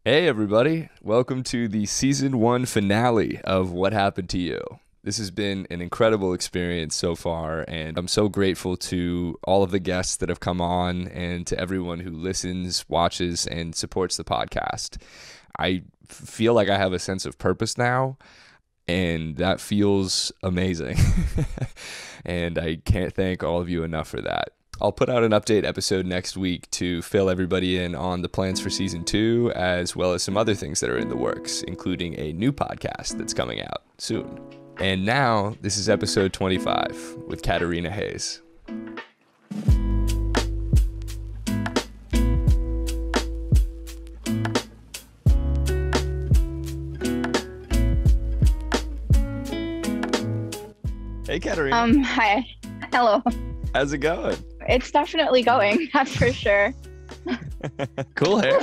Hey everybody, welcome to the season 1 finale of What Happened to You. This has been an incredible experience so far, and I'm so grateful to all of the guests that have come on and to everyone who listens, watches, and supports the podcast. I feel like I have a sense of purpose now, and that feels amazing. And I can't thank all of you enough for that. I'll put out an update episode next week to fill everybody in on the plans for season 2, as well as some other things that are in the works, including a new podcast that's coming out soon. And now, this is episode 25 with Katarina Hayes. Hey, Katarina. Hi. Hello. How's it going? It's definitely going, that's for sure. Cool hair.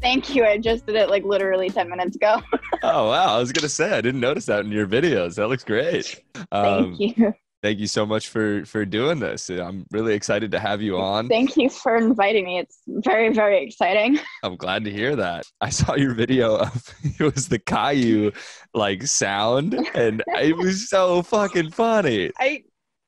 Thank you. I just did it like literally 10 minutes ago. Oh, wow. I was going to say, I didn't notice that in your videos. That looks great. Thank you. Thank you so much for doing this. I'm really excited to have you on. Thank you for inviting me. It's very, very exciting. I'm glad to hear that. I saw your video of it was the Caillou like sound, and it was so fucking funny. I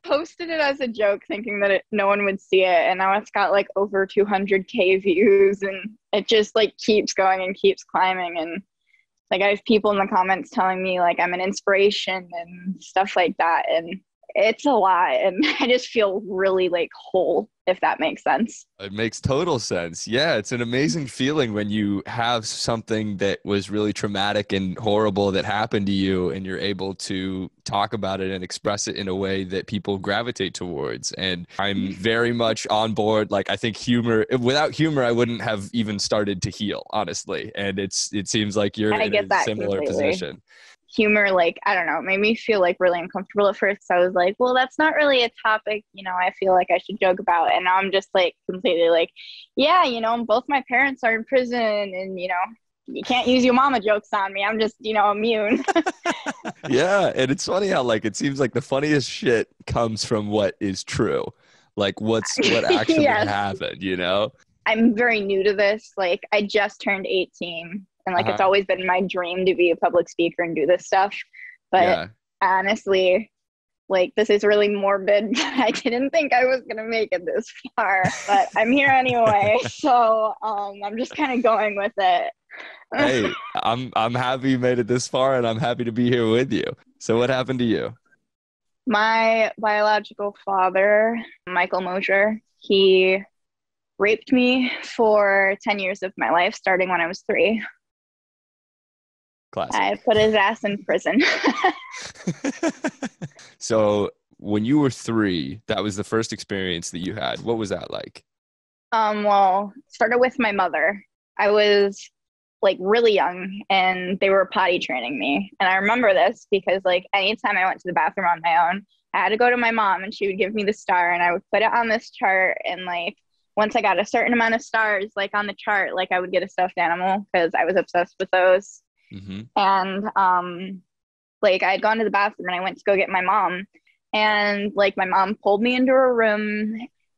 posted it as a joke thinking that no one would see it, and now it's got like over 200K views, and it just like keeps going and keeps climbing. And like I have people in the comments telling me like I'm an inspiration and stuff like that, and it's a lot, and I just feel really like whole, if that makes sense. It makes total sense. Yeah, it's an amazing feeling when you have something that was really traumatic and horrible that happened to you, and you're able to talk about it and express it in a way that people gravitate towards. And I'm very much on board. Like, I think without humor, I wouldn't have even started to heal, honestly. And it seems like you're in a similar position. Humor, like, I don't know, made me feel like really uncomfortable at first. I was like, well, that's not really a topic, I feel like I should joke about. And now I'm just like completely like, yeah, both my parents are in prison, and, you can't use your mama jokes on me. I'm just, immune. Yeah. And it's funny how like, it seems like the funniest shit comes from what is true. Like what actually Yes. happened. I'm very new to this. Like, I just turned 18. And like, it's always been my dream to be a public speaker and do this stuff. But honestly, like, this is really morbid. I didn't think I was going to make it this far, but I'm here anyway. So I'm just kind of going with it. Hey, I'm happy you made it this far, and I'm happy to be here with you. So what happened to you? My biological father, Michael Mosier, he raped me for 10 years of my life, starting when I was 3. Classic. I put his ass in prison. So when you were 3, that was the first experience that you had. What was that like? Well, started with my mother. I was like really young, and they were potty training me. And I remember this because like anytime I went to the bathroom on my own, I had to go to my mom, and she would give me the star, and I would put it on this chart. And like once I got a certain amount of stars like on the chart, like I would get a stuffed animal because I was obsessed with those. Mm-hmm. And like I had gone to the bathroom, and I went to go get my mom, and like my mom pulled me into a room.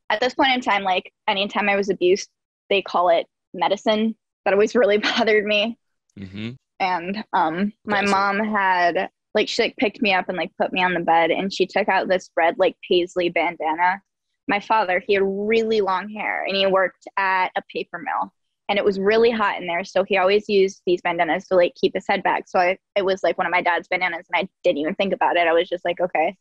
At this point in time, like anytime I was abused, they call it medicine. That always really bothered me. Mm-hmm. And my mom had like, she like picked me up and like put me on the bed, and she took out this red like paisley bandana. My father, he had really long hair, and he worked at a paper mill, and it was really hot in there. So he always used these bandanas to like keep his head back. So it was like one of my dad's bandanas, and I didn't even think about it. I was just like, okay,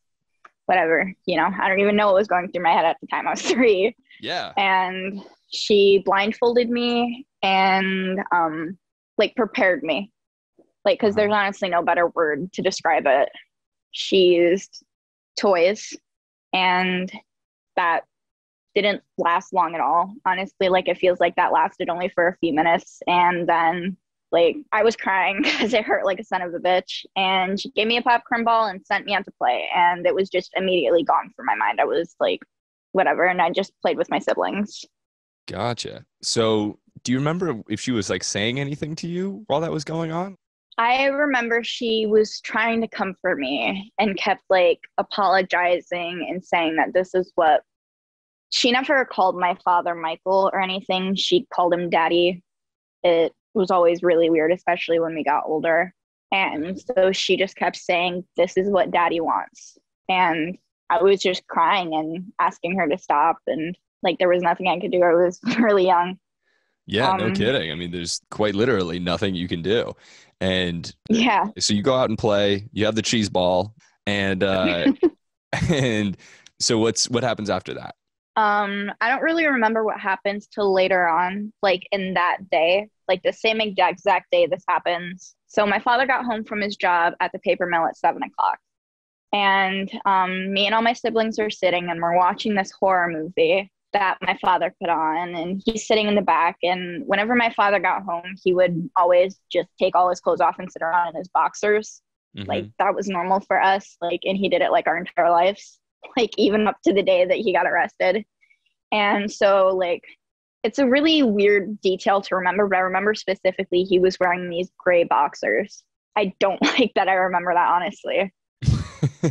whatever. I don't even know what was going through my head at the time. I was 3. Yeah. And she blindfolded me and like prepared me. Like, because there's honestly no better word to describe it. She used toys, and that didn't last long at all. Honestly, like it feels like that lasted only for a few minutes. And then like I was crying because it hurt like a son of a bitch. And she gave me a popcorn ball and sent me out to play. And it was just immediately gone from my mind. I was like, whatever. And I just played with my siblings. Gotcha. So do you remember if she was like saying anything to you while that was going on? I remember she was trying to comfort me and kept like apologizing and saying that this is what she never called my father Michael or anything. She called him Daddy. It was always really weird, especially when we got older. And so she just kept saying, "This is what daddy wants." And I was just crying and asking her to stop. And like, there was nothing I could do. I was really young. Yeah, no kidding. I mean, there's quite literally nothing you can do. And Yeah. so you go out and play, you have the cheese ball, and and so what happens after that? I don't really remember what happens till later on, like in that day, like the same exact day this happens. So my father got home from his job at the paper mill at 7 o'clock. And me and all my siblings are sitting and we're watching this horror movie that my father put on. And he's sitting in the back. And whenever my father got home, he would always just take all his clothes off and sit around in his boxers. Like that was normal for us. Like, and he did it like our entire lives, like even up to the day that he got arrested. And so like, it's a really weird detail to remember, but I remember specifically he was wearing these gray boxers. I don't like that I remember that, honestly.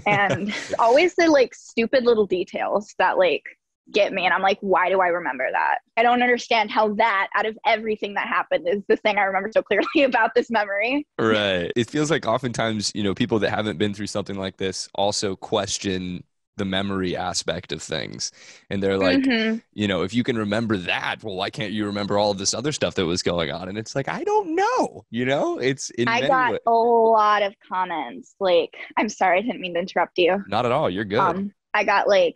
And always the like stupid little details that like get me. And I'm like, why do I remember that? I don't understand how that, out of everything that happened, is the thing I remember so clearly about this memory. Right. It feels like oftentimes, people that haven't been through something like this also question the memory aspect of things. And they're like, if you can remember that, well, why can't you remember all of this other stuff that was going on? And it's like, I don't know, it's in I many got ways. a lot of comments. Like, I'm sorry, I didn't mean to interrupt you. Not at all. You're good. I got like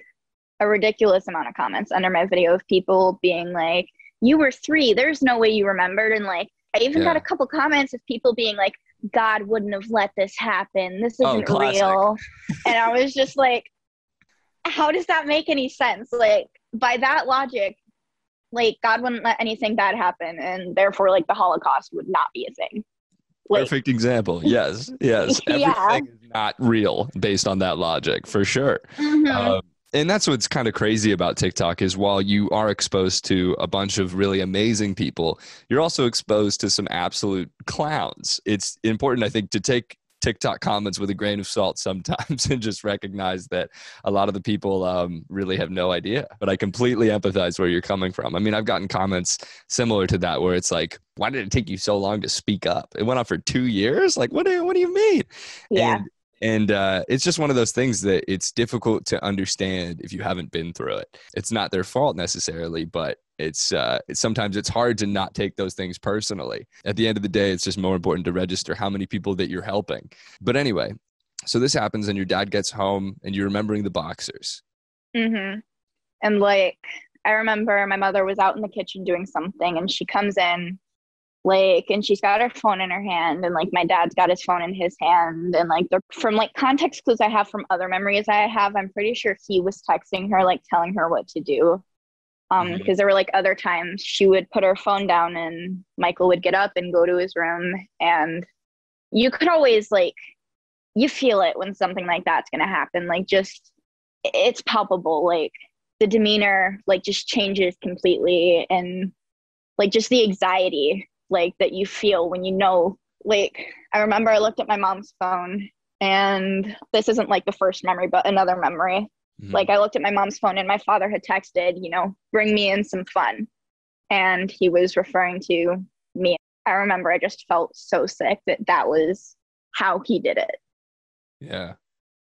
a ridiculous amount of comments under my video of people being like, "You were 3. There's no way you remembered." And like, I even got a couple comments of people being like, "God wouldn't have let this happen. This isn't real." And I was just like, how does that make any sense? Like, by that logic, like God wouldn't let anything bad happen, and therefore like the Holocaust would not be a thing. Like, perfect example. Yes. Everything is not real based on that logic, for sure. And that's what's kind of crazy about TikTok is while you are exposed to a bunch of really amazing people, you're also exposed to some absolute clowns. It's important, I think, to take TikTok comments with a grain of salt sometimes and just recognize that a lot of the people really have no idea. But I completely empathize where you're coming from. I mean, I've gotten comments similar to that where it's like, why did it take you so long to speak up? It went on for 2 years. Like, what do you mean? yeah. And it's just one of those things that it's difficult to understand if you haven't been through it. It's not their fault necessarily, but it's sometimes it's hard to not take those things personally. At the end of the day, it's just more important to register how many people that you're helping. But anyway, so this happens and your dad gets home and you're remembering the boxers. And like, I remember my mother was out in the kitchen doing something and she comes in, like, and she's got her phone in her hand and like my dad's got his phone in his hand. And like, from like context clues I have from other memories I have, I'm pretty sure he was texting her, like telling her what to do. Because there were like other times she would put her phone down and Michael would get up and go to his room, and you could always like, you feel it when something like that's going to happen. Like, just, it's palpable. Like the demeanor, like just changes completely. And like, just the anxiety, like that you feel when like, I remember I looked at my mom's phone, and this isn't like the first memory, but another memory. Like, I looked at my mom's phone and my father had texted, bring me in some fun. And he was referring to me. I remember I just felt so sick that was how he did it. Yeah.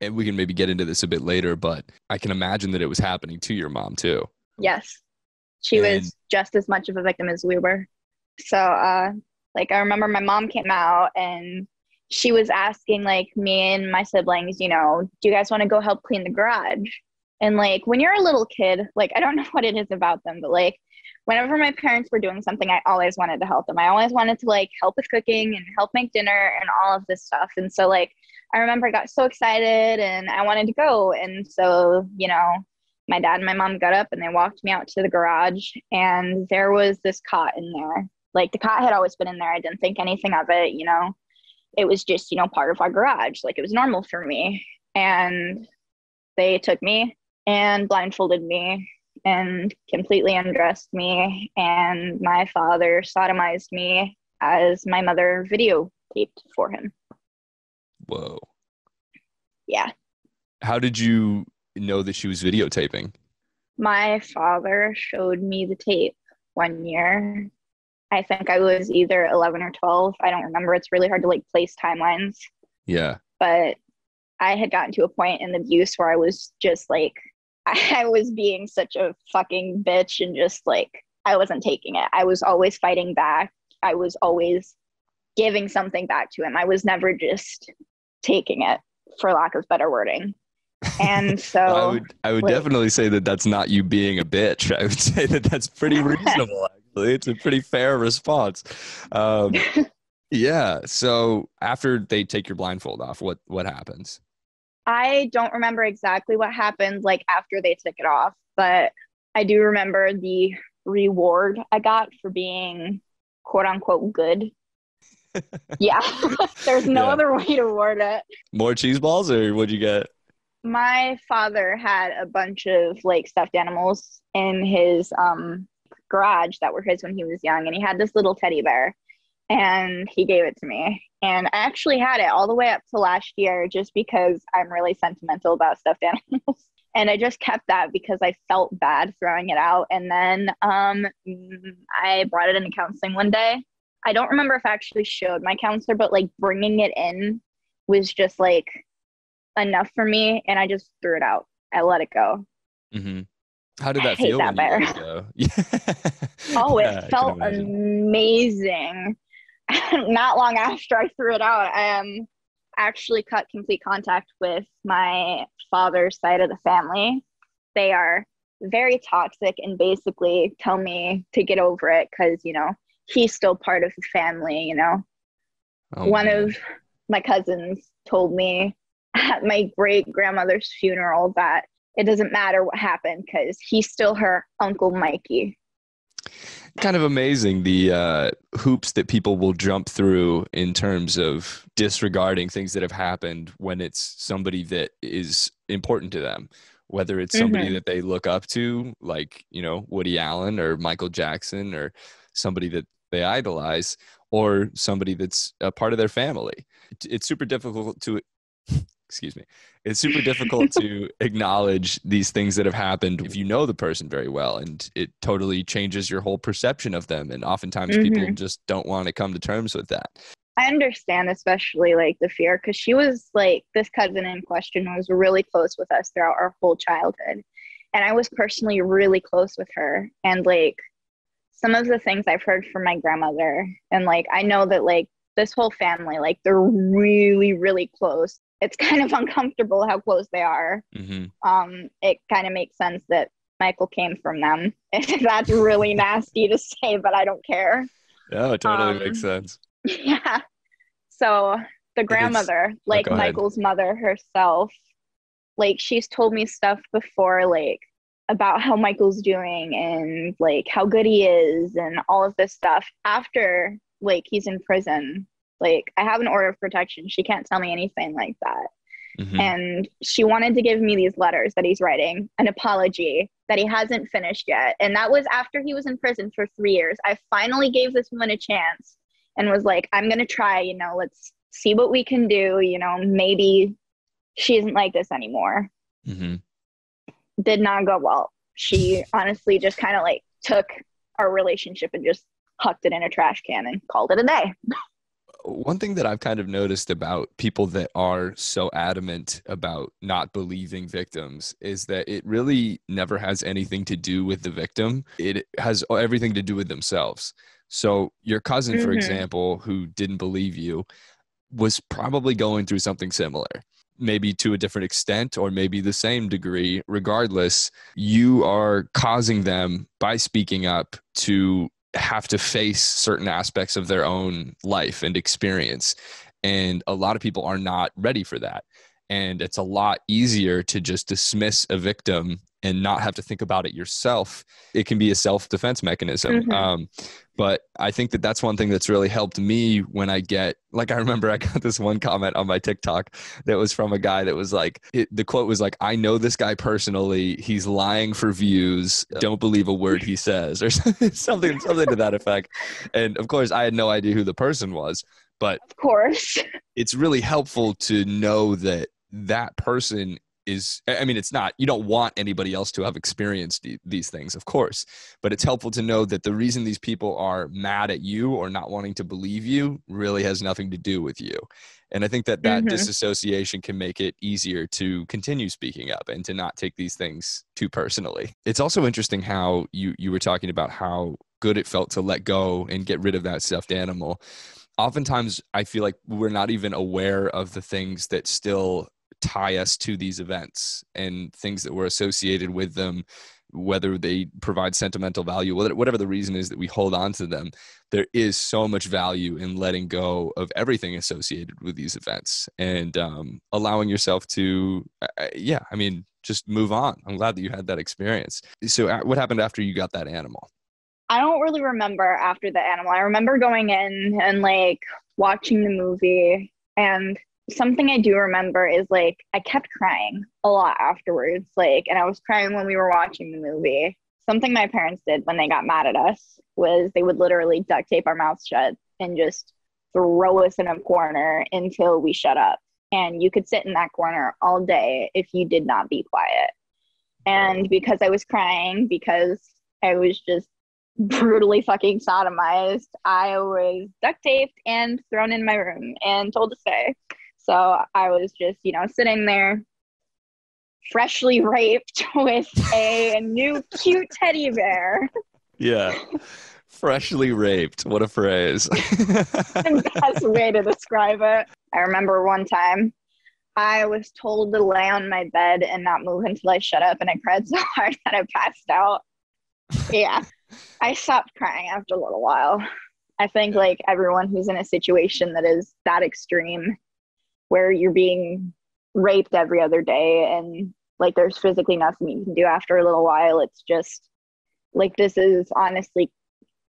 And we can maybe get into this a bit later, but I can imagine that it was happening to your mom too. Yes. She was just as much of a victim as we were. So, like, I remember my mom came out and she was asking like me and my siblings, do you guys want to go help clean the garage? And like, when you're a little kid, like, I don't know what it is about them, but like, whenever my parents were doing something, I always wanted to help them. I always wanted to like help with cooking and help make dinner and all of this stuff. And so like, I remember I got so excited and I wanted to go. And so, my dad and my mom got up and they walked me out to the garage, and there was this cot in there. Like, the cot had always been in there. I didn't think anything of it, it was just, part of our garage. Like, it was normal for me. And they took me and blindfolded me and completely undressed me. And my father sodomized me as my mother videotaped for him. Whoa. Yeah. How did you know that she was videotaping? My father showed me the tape one year. I think I was either 11 or 12. I don't remember. It's really hard to like place timelines. Yeah. But I had gotten to a point in the abuse where I was just like, I was being such a fucking bitch and just like, I wasn't taking it. I was always fighting back. I was always giving something back to him. I was never just taking it, for lack of better wording. And so I would like, definitely say that that's not you being a bitch. I would say that that's pretty reasonable. Actually, it's a pretty fair response. Yeah. So after they take your blindfold off, what happens? I don't remember exactly what happened like after they took it off, but I do remember the reward I got for being quote unquote good. Yeah. There's no Yeah. other way to word it. More cheese balls, or what'd you get? My father had a bunch of like stuffed animals in his garage that were his when he was young, and he had this little teddy bear, and he gave it to me. And I actually had it all the way up to last year just because I'm really sentimental about stuffed animals. And I just kept that because I felt bad throwing it out. And then I brought it into counseling one day. I don't remember if I actually showed my counselor, but like bringing it in was just like enough for me. And I just threw it out. I let it go. Mm-hmm. How did I that hate feel that when you bear. let it go? Yeah. Oh, Yeah, it I can felt imagine. amazing. Not long after I threw it out, I actually cut complete contact with my father's side of the family. They are very toxic and basically tell me to get over it because, you know, he's still part of the family, you know. Oh One man. of my cousins told me at my great grandmother's funeral that it doesn't matter what happened because he's still her Uncle Mikey. Kind of amazing the hoops that people will jump through in terms of disregarding things that have happened when it's somebody that is important to them, whether it's somebody Mm-hmm. that they look up to, like, you know, Woody Allen or Michael Jackson, or somebody that they idolize, or somebody that's a part of their family. It's super difficult to excuse me, it's super difficult to acknowledge these things that have happened if you know the person very well, and it totally changes your whole perception of them, and oftentimes people Mm-hmm. just don't want to come to terms with that. I understand, especially like the fear, because she was like, this cousin in question was really close with us throughout our whole childhood. And I was personally really close with her. And like some of the things I've heard from my grandmother, and like I know that like this whole family, like they're really, really close. It's kind of uncomfortable how close they are. Mm-hmm. It kind of makes sense that Michael came from them. That's really nasty to say, but I don't care. Yeah, it totally makes Um, sense. yeah. So the And it's grandmother, oh, like go ahead. Michael's mother herself, like she's told me stuff before, like about how Michael's doing and like how good he is and all of this stuff after like he's in prison. Like I have an order of protection. She can't tell me anything like that. Mm-hmm. And she wanted to give me these letters that he's writing, an apology that he hasn't finished yet. And that was after he was in prison for 3 years. I finally gave this woman a chance and was like, I'm going to try, you know, let's see what we can do. You know, maybe she isn't like this anymore. Mm-hmm. Did not go well. She honestly just kind of like took our relationship and just hucked it in a trash can and called it a day. One thing that I've kind of noticed about people that are so adamant about not believing victims is that it really never has anything to do with the victim. It has everything to do with themselves. So your cousin, for Mm-hmm. example, who didn't believe you, was probably going through something similar, maybe to a different extent or maybe the same degree. Regardless, you are causing them by speaking up to have to face certain aspects of their own life and experience. And a lot of people are not ready for that. And it's a lot easier to just dismiss a victim and not have to think about it yourself. It can be a self-defense mechanism. Mm-hmm. But I think that that's one thing that's really helped me when I get, like, I remember I got this one comment on my TikTok that was from a guy that was like, the quote was like, I know this guy personally. He's lying for views. Don't believe a word he says, or something to that effect. And of course, I had no idea who the person was, but Of course. it's really helpful to know that that person is, I mean, it's not, you don't want anybody else to have experienced these things, of course, but it's helpful to know that the reason these people are mad at you or not wanting to believe you really has nothing to do with you. And I think that disassociation can make it easier to continue speaking up and to not take these things too personally. It's also interesting how you were talking about how good it felt to let go and get rid of that stuffed animal. Oftentimes, I feel like we're not even aware of the things that still tie us to these events and things that were associated with them, whether they provide sentimental value, whatever the reason is that we hold on to them. There is so much value in letting go of everything associated with these events and allowing yourself to, just move on. I'm glad that you had that experience. So what happened after you got that animal? I don't really remember after the animal. I remember going in and like watching the movie, and something I do remember is like I kept crying a lot afterwards, and I was crying when we were watching the movie. Something my parents did when they got mad at us was they would literally duct tape our mouths shut and just throw us in a corner until we shut up. And you could sit in that corner all day if you did not be quiet. And because I was crying, because I was just brutally fucking sodomized, I was duct taped and thrown in my room and told to stay. So I was just, sitting there freshly raped with a new cute teddy bear. Yeah. Freshly raped. What a phrase. The best way to describe it. I remember one time I was told to lay on my bed and not move until I shut up, and I cried so hard that I passed out. Yeah. I stopped crying after a little while. I think like everyone who's in a situation that is that extreme, where you're being raped every other day and like there's physically nothing you can do after a little while, it's just like, this is honestly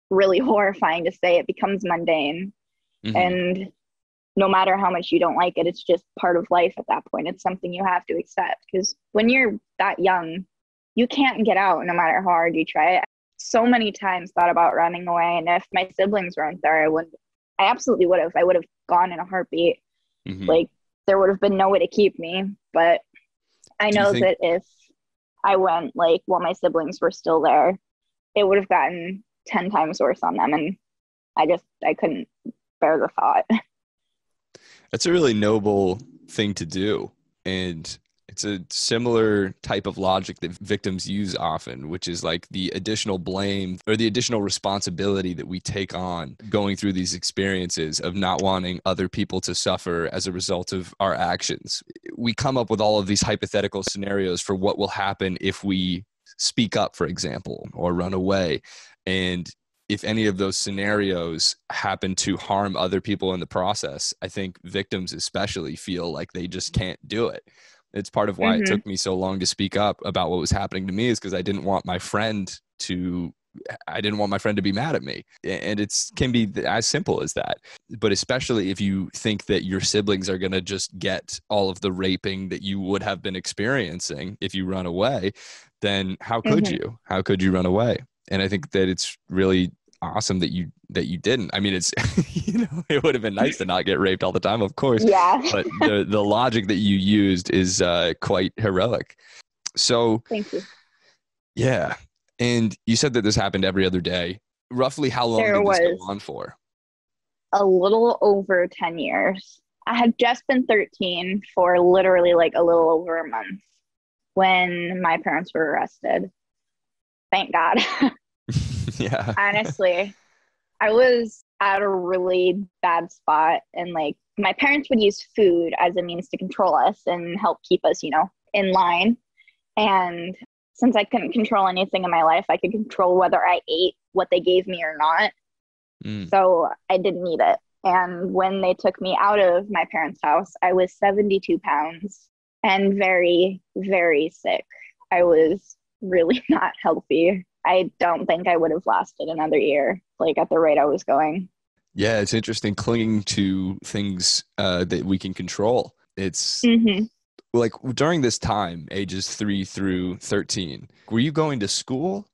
really horrifying to say. It becomes mundane. And no matter how much you don't like it, it's just part of life at that point. It's something you have to accept, because when you're that young, you can't get out no matter how hard you try. So many times thought about running away, and if my siblings weren't there, I absolutely would have. I would have gone in a heartbeat. Like, there would have been no way to keep me. But I know that if I went like while my siblings were still there, it would have gotten 10 times worse on them, and I couldn't bear the thought. That's a really noble thing to do, and it's a similar type of logic that victims use often, which is like the additional blame or the additional responsibility that we take on going through these experiences of not wanting other people to suffer as a result of our actions. We come up with all of these hypothetical scenarios for what will happen if we speak up, for example, or run away. And if any of those scenarios happen to harm other people in the process, I think victims especially feel like they just can't do it. It's part of why it took me so long to speak up about what was happening to me, is because I didn't want my friend to be mad at me. And it can be as simple as that. But especially if you think that your siblings are going to just get all of the raping that you would have been experiencing if you run away, then how could you? How could you run away? And I think that it's really awesome that you didn't. I mean, it's it would have been nice to not get raped all the time, of course. Yeah. But the logic that you used is quite heroic. So Thank you. Yeah. And you said that this happened every other day. Roughly how long did this go on for? A little over 10 years. I had just been 13 for literally like a little over a month when my parents were arrested. Thank God. Yeah. Honestly, I was at a really bad spot, and like my parents would use food as a means to control us and help keep us, in line. And since I couldn't control anything in my life, I could control whether I ate what they gave me or not. So I didn't eat it. And when they took me out of my parents' house, I was 72 pounds and very, very sick. I was really not healthy. I don't think I would have lasted another year, like at the rate I was going. Yeah, it's interesting clinging to things that we can control. It's like during this time, ages 3 through 13, were you going to school?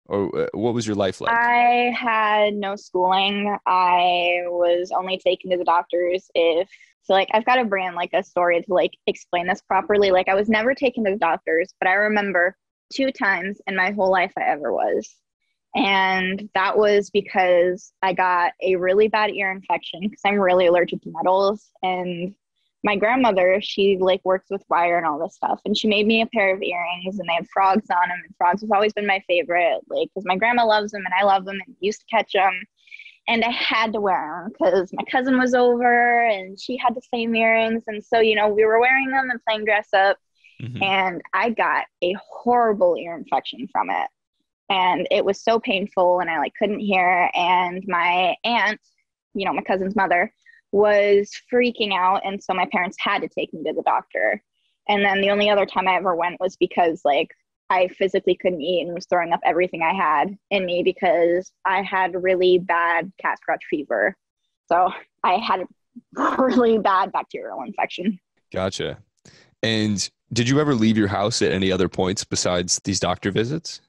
Or what was your life like? I had no schooling. I was only taken to the doctors if so like I've got to bring in like a story to like explain this properly. Like I was never taken to the doctors, but I remember two times in my whole life I ever was. And that was because I got a really bad ear infection because I'm really allergic to metals. And my grandmother, she like works with wire and all this stuff. And she made me a pair of earrings and they had frogs on them. And frogs have always been my favorite, like, because my grandma loves them and I love them and used to catch them. And I had to wear them because my cousin was over and she had the same earrings. And so, we were wearing them and playing dress up. Hmm. And I got a horrible ear infection from it. And it was so painful and I like couldn't hear. And my aunt, my cousin's mother, was freaking out. And so my parents had to take me to the doctor. And then the only other time I ever went was because like I physically couldn't eat and was throwing up everything I had in me because I had really bad cat scratch fever. So I had a really bad bacterial infection. Gotcha. And did you ever leave your house at any other points besides these doctor visits?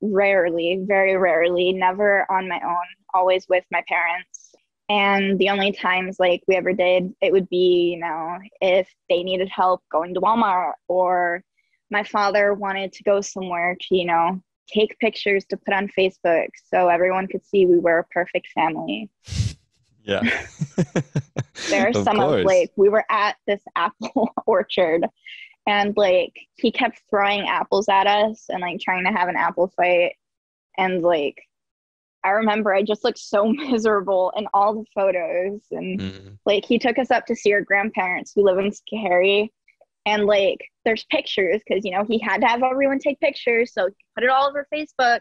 Rarely, very rarely, never on my own, always with my parents. And the only times like we ever did, it would be, if they needed help going to Walmart or my father wanted to go somewhere to, take pictures to put on Facebook so everyone could see we were a perfect family. Yeah. There's Of some of course. like, we were at this apple orchard and like he kept throwing apples at us and like trying to have an apple fight. And like, I remember I just looked so miserable in all the photos. And Mhm. like, he took us up to see our grandparents who live in Scary. And like, there's pictures because, he had to have everyone take pictures. So he put it all over Facebook.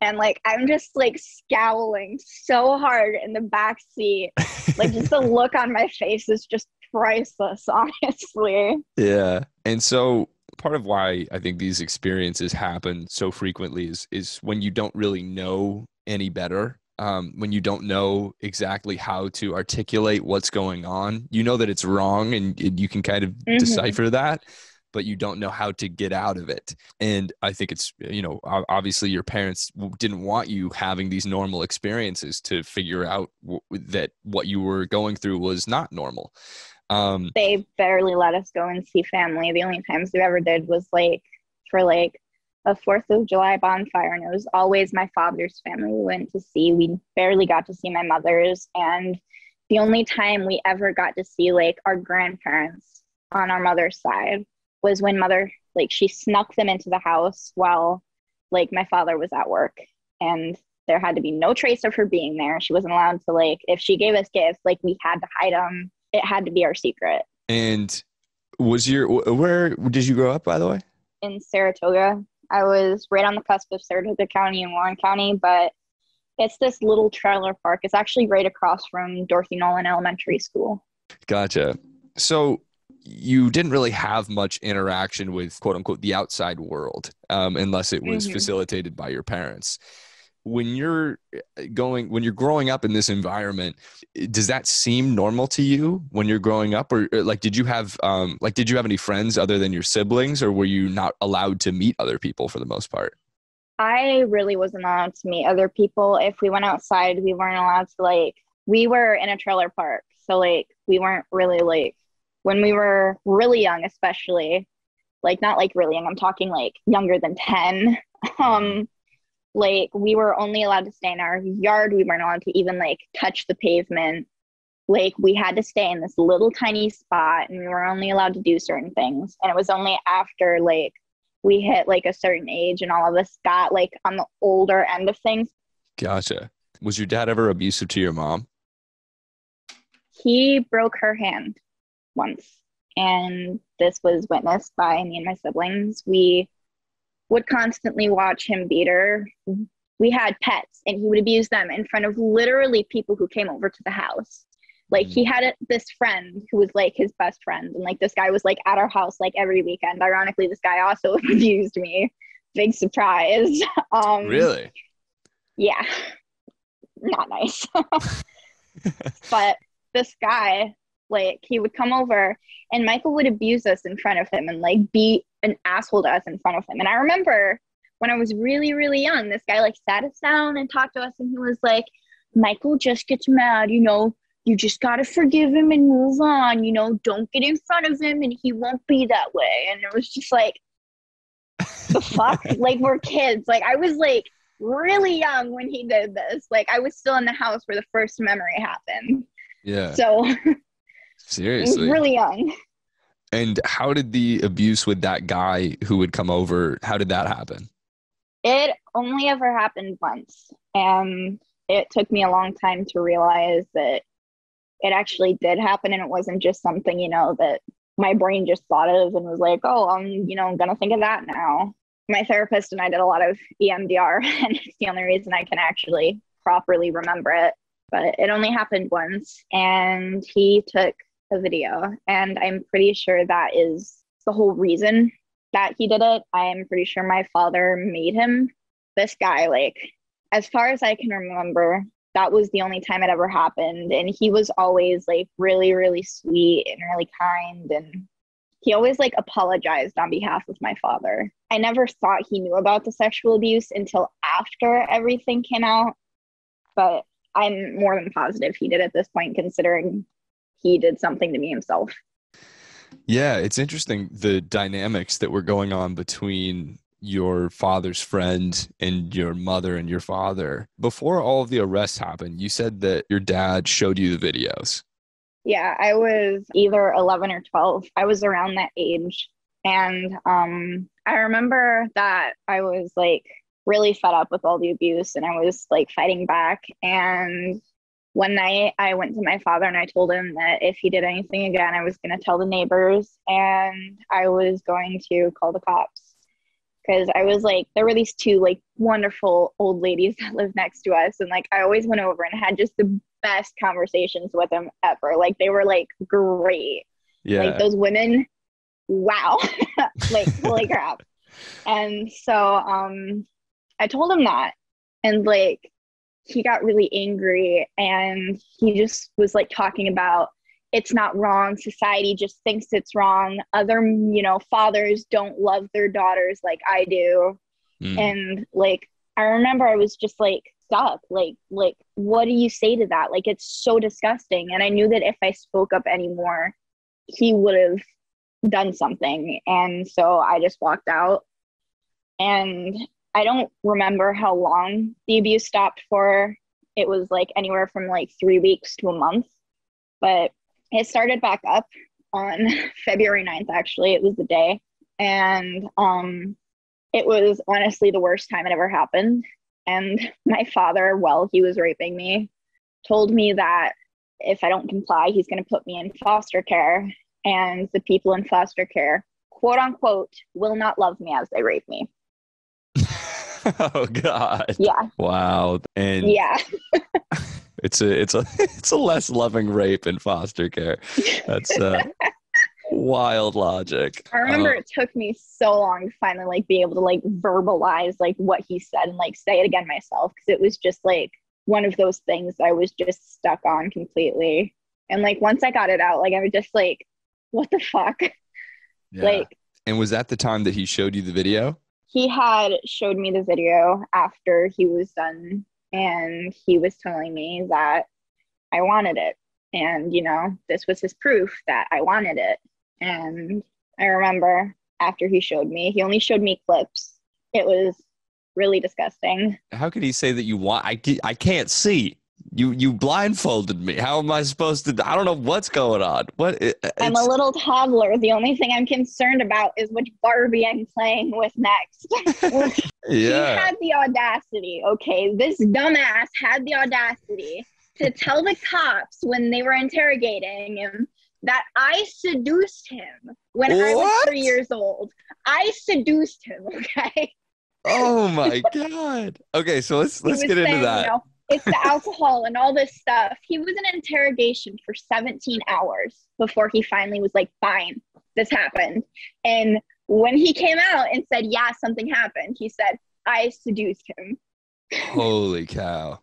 And like, I'm just like scowling so hard in the back seat. Like, just the look on my face is just priceless, honestly. Yeah. And so part of why I think these experiences happen so frequently is when you don't really know any better. When you don't know exactly how to articulate what's going on, you know that it's wrong and you can kind of Hmm. decipher that, but you don't know how to get out of it. And I think it's, obviously your parents didn't want you having these normal experiences to figure out that what you were going through was not normal. Um, They barely let us go and see family. The only times we ever did was like for like a 4th of July bonfire. And it was always my father's family we went to see. We barely got to see my mother's. And the only time we ever got to see like our grandparents on our mother's side was when mother, like she snuck them into the house while like my father was at work. And there had to be no trace of her being there. She wasn't allowed to like, if she gave us gifts, like we had to hide them. It had to be our secret. and where did you grow up, by the way? In Saratoga. I was right on the cusp of Saratoga County and Warren County, but it's this little trailer park. It's actually right across from Dorothy Nolan Elementary School. Gotcha. So you didn't really have much interaction with quote unquote the outside world, unless it was Hmm. facilitated by your parents. When you're when you're growing up in this environment, does that seem normal to you when you're growing up, or like did you have any friends other than your siblings, or were you not allowed to meet other people for the most part? I really wasn't allowed to meet other people. If we went outside, we weren't allowed to like, we were in a trailer park. So like, we weren't really like, when we were really young, especially, like not like really young, I'm talking like younger than 10. Mhm. Um, like we were only allowed to stay in our yard. We weren't allowed to even like touch the pavement. Like we had to stay in this little tiny spot and we were only allowed to do certain things. And it was only after like we hit like a certain age and all of us got like on the older end of things. Gotcha. Was your dad ever abusive to your mom? He broke her hand once. And this was witnessed by me and my siblings. We would constantly watch him beat her. We had pets and he would abuse them in front of literally people who came over to the house. Like Mm. he had this friend who was like his best friend. And like this guy was like at our house like every weekend. Ironically, this guy also abused me. Big surprise. Um, Really? yeah, not nice. But this guy, like he would come over and Michael would abuse us in front of him and like be an asshole to us in front of him. And I remember when I was really, really young, this guy like sat us down and talked to us, and he was like, Michael just gets mad, you just got to forgive him and move on, don't get in front of him and he won't be that way. And it was just like, the fuck? Like, we're kids. Like, I was like really young when he did this. Like, I was still in the house where the first memory happened. Yeah. So Seriously. I was really young. And how did the abuse with that guy who would come over, how did that happen? It only ever happened once. And it took me a long time to realize that it actually did happen. And it wasn't just something, that my brain just thought of and was like, oh, I'm going to think of that now. My therapist and I did a lot of EMDR, and it's the only reason I can actually properly remember it. But it only happened once, and he took a video, and I'm pretty sure that is the whole reason that he did it. I'm pretty sure my father made him. This guy, like, as far as I can remember, that was the only time it ever happened. And he was always like really, really sweet and really kind. And he always like apologized on behalf of my father. I never thought he knew about the sexual abuse until after everything came out. But I'm more than positive he did at this point, considering he did something to me himself. Yeah, it's interesting the dynamics that were going on between your father's friend and your mother and your father. Before all of the arrests happened, you said that your dad showed you the videos. Yeah, I was either 11 or 12. I was around that age. And I remember that I was like really fed up with all the abuse, and I was like fighting back. And one night I went to my father and I told him that if he did anything again, I was going to tell the neighbors and I was going to call the cops. Because I was like, there were these two like wonderful old ladies that lived next to us. And like, I always went over and had just the best conversations with them ever. Like, they were like great. Yeah. Like, those women, wow. Like, holy crap. And so I told him that. And like, he got really angry, and he just was like talking about, it's not wrong. Society just thinks it's wrong. Other, fathers don't love their daughters like I do. And like, I remember I was just like stuck. Like, what do you say to that? Like, it's so disgusting. And I knew that if I spoke up anymore, he would have done something. And so I just walked out. And I don't remember how long the abuse stopped for. It was like anywhere from like 3 weeks to a month. But it started back up on February 9th, actually. It was the day. And it was honestly the worst time it ever happened. And my father, while he was raping me, told me that if I don't comply, he's going to put me in foster care. And the people in foster care, quote unquote, will not love me as they rape me. Oh God. Yeah. Wow. And yeah. it's a less loving rape in foster care. That's wild logic. I remember it took me so long to finally like be able to like verbalize like what he said and like say it again myself, because it was just like one of those things I was just stuck on completely. And like once I got it out, like I was just like, what the fuck? Yeah. Like, and was that the time that he showed you the video? He had showed me the video after he was done, and he was telling me that I wanted it. And, this was his proof that I wanted it. And I remember after he showed me, he only showed me clips. It was really disgusting. How could he say that you want? I can't see. You blindfolded me. How am I supposed to? I don't know what's going on. I'm a little toddler. The only thing I'm concerned about is which Barbie I'm playing with next. Yeah. He had the audacity. Okay, this dumbass had the audacity to tell the cops when they were interrogating him that I seduced him when I was 3 years old. I seduced him. Okay. Oh my God. Okay, so let's get into that. It's the alcohol and all this stuff. He was in interrogation for 17 hours before he finally was like, fine, this happened. And when he came out and said, yeah, something happened, he said, I seduced him. Holy cow.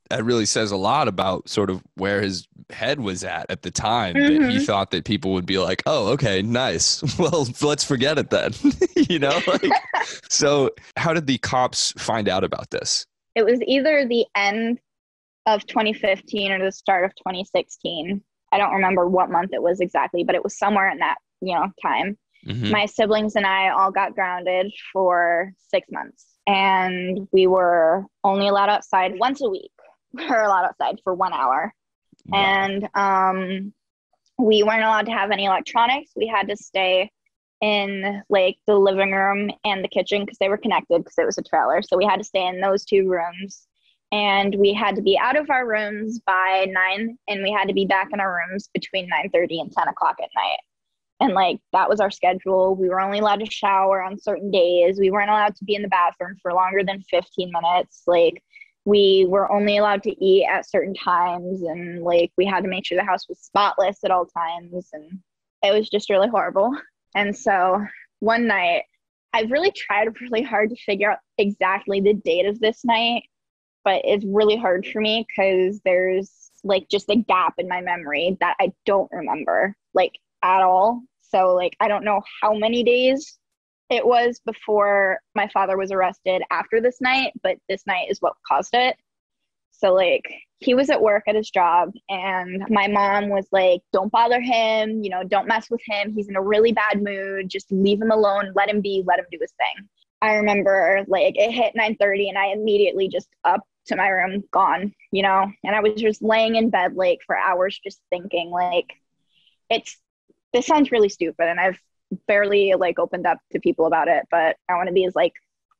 that really says a lot about sort of where his head was at the time, that he Mm-hmm. thought that people would be like, oh, okay, nice. Well, let's forget it then. Like, so how did the cops find out about this? It was either the end of 2015 or the start of 2016. I don't remember what month it was exactly, but it was somewhere in that, time. Mm-hmm. My siblings and I all got grounded for 6 months, and we were only allowed outside once a week. We were allowed outside for 1 hour. Wow. And we weren't allowed to have any electronics. We had to stay in like the living room and the kitchen because they were connected because it was a trailer. So we had to stay in those two rooms, and we had to be out of our rooms by 9, and we had to be back in our rooms between 9:30 and 10 o'clock at night. And like that was our schedule. We were only allowed to shower on certain days. We weren't allowed to be in the bathroom for longer than 15 minutes. Like we were only allowed to eat at certain times, and like we had to make sure the house was spotless at all times, and it was just really horrible. And so one night, I really tried really hard to figure out exactly the date of this night, but it's really hard for me because there's like just a gap in my memory that I don't remember like at all. So like I don't know how many days it was before my father was arrested after this night, but this night is what caused it. So like he was at work at his job, and my mom was like, don't bother him, don't mess with him. He's in a really bad mood. Just leave him alone. Let him be, let him do his thing. I remember like it hit 9:30 and I immediately just up to my room, gone, and I was just laying in bed like for hours just thinking like this sounds really stupid, and I've barely like opened up to people about it, but I want to be as like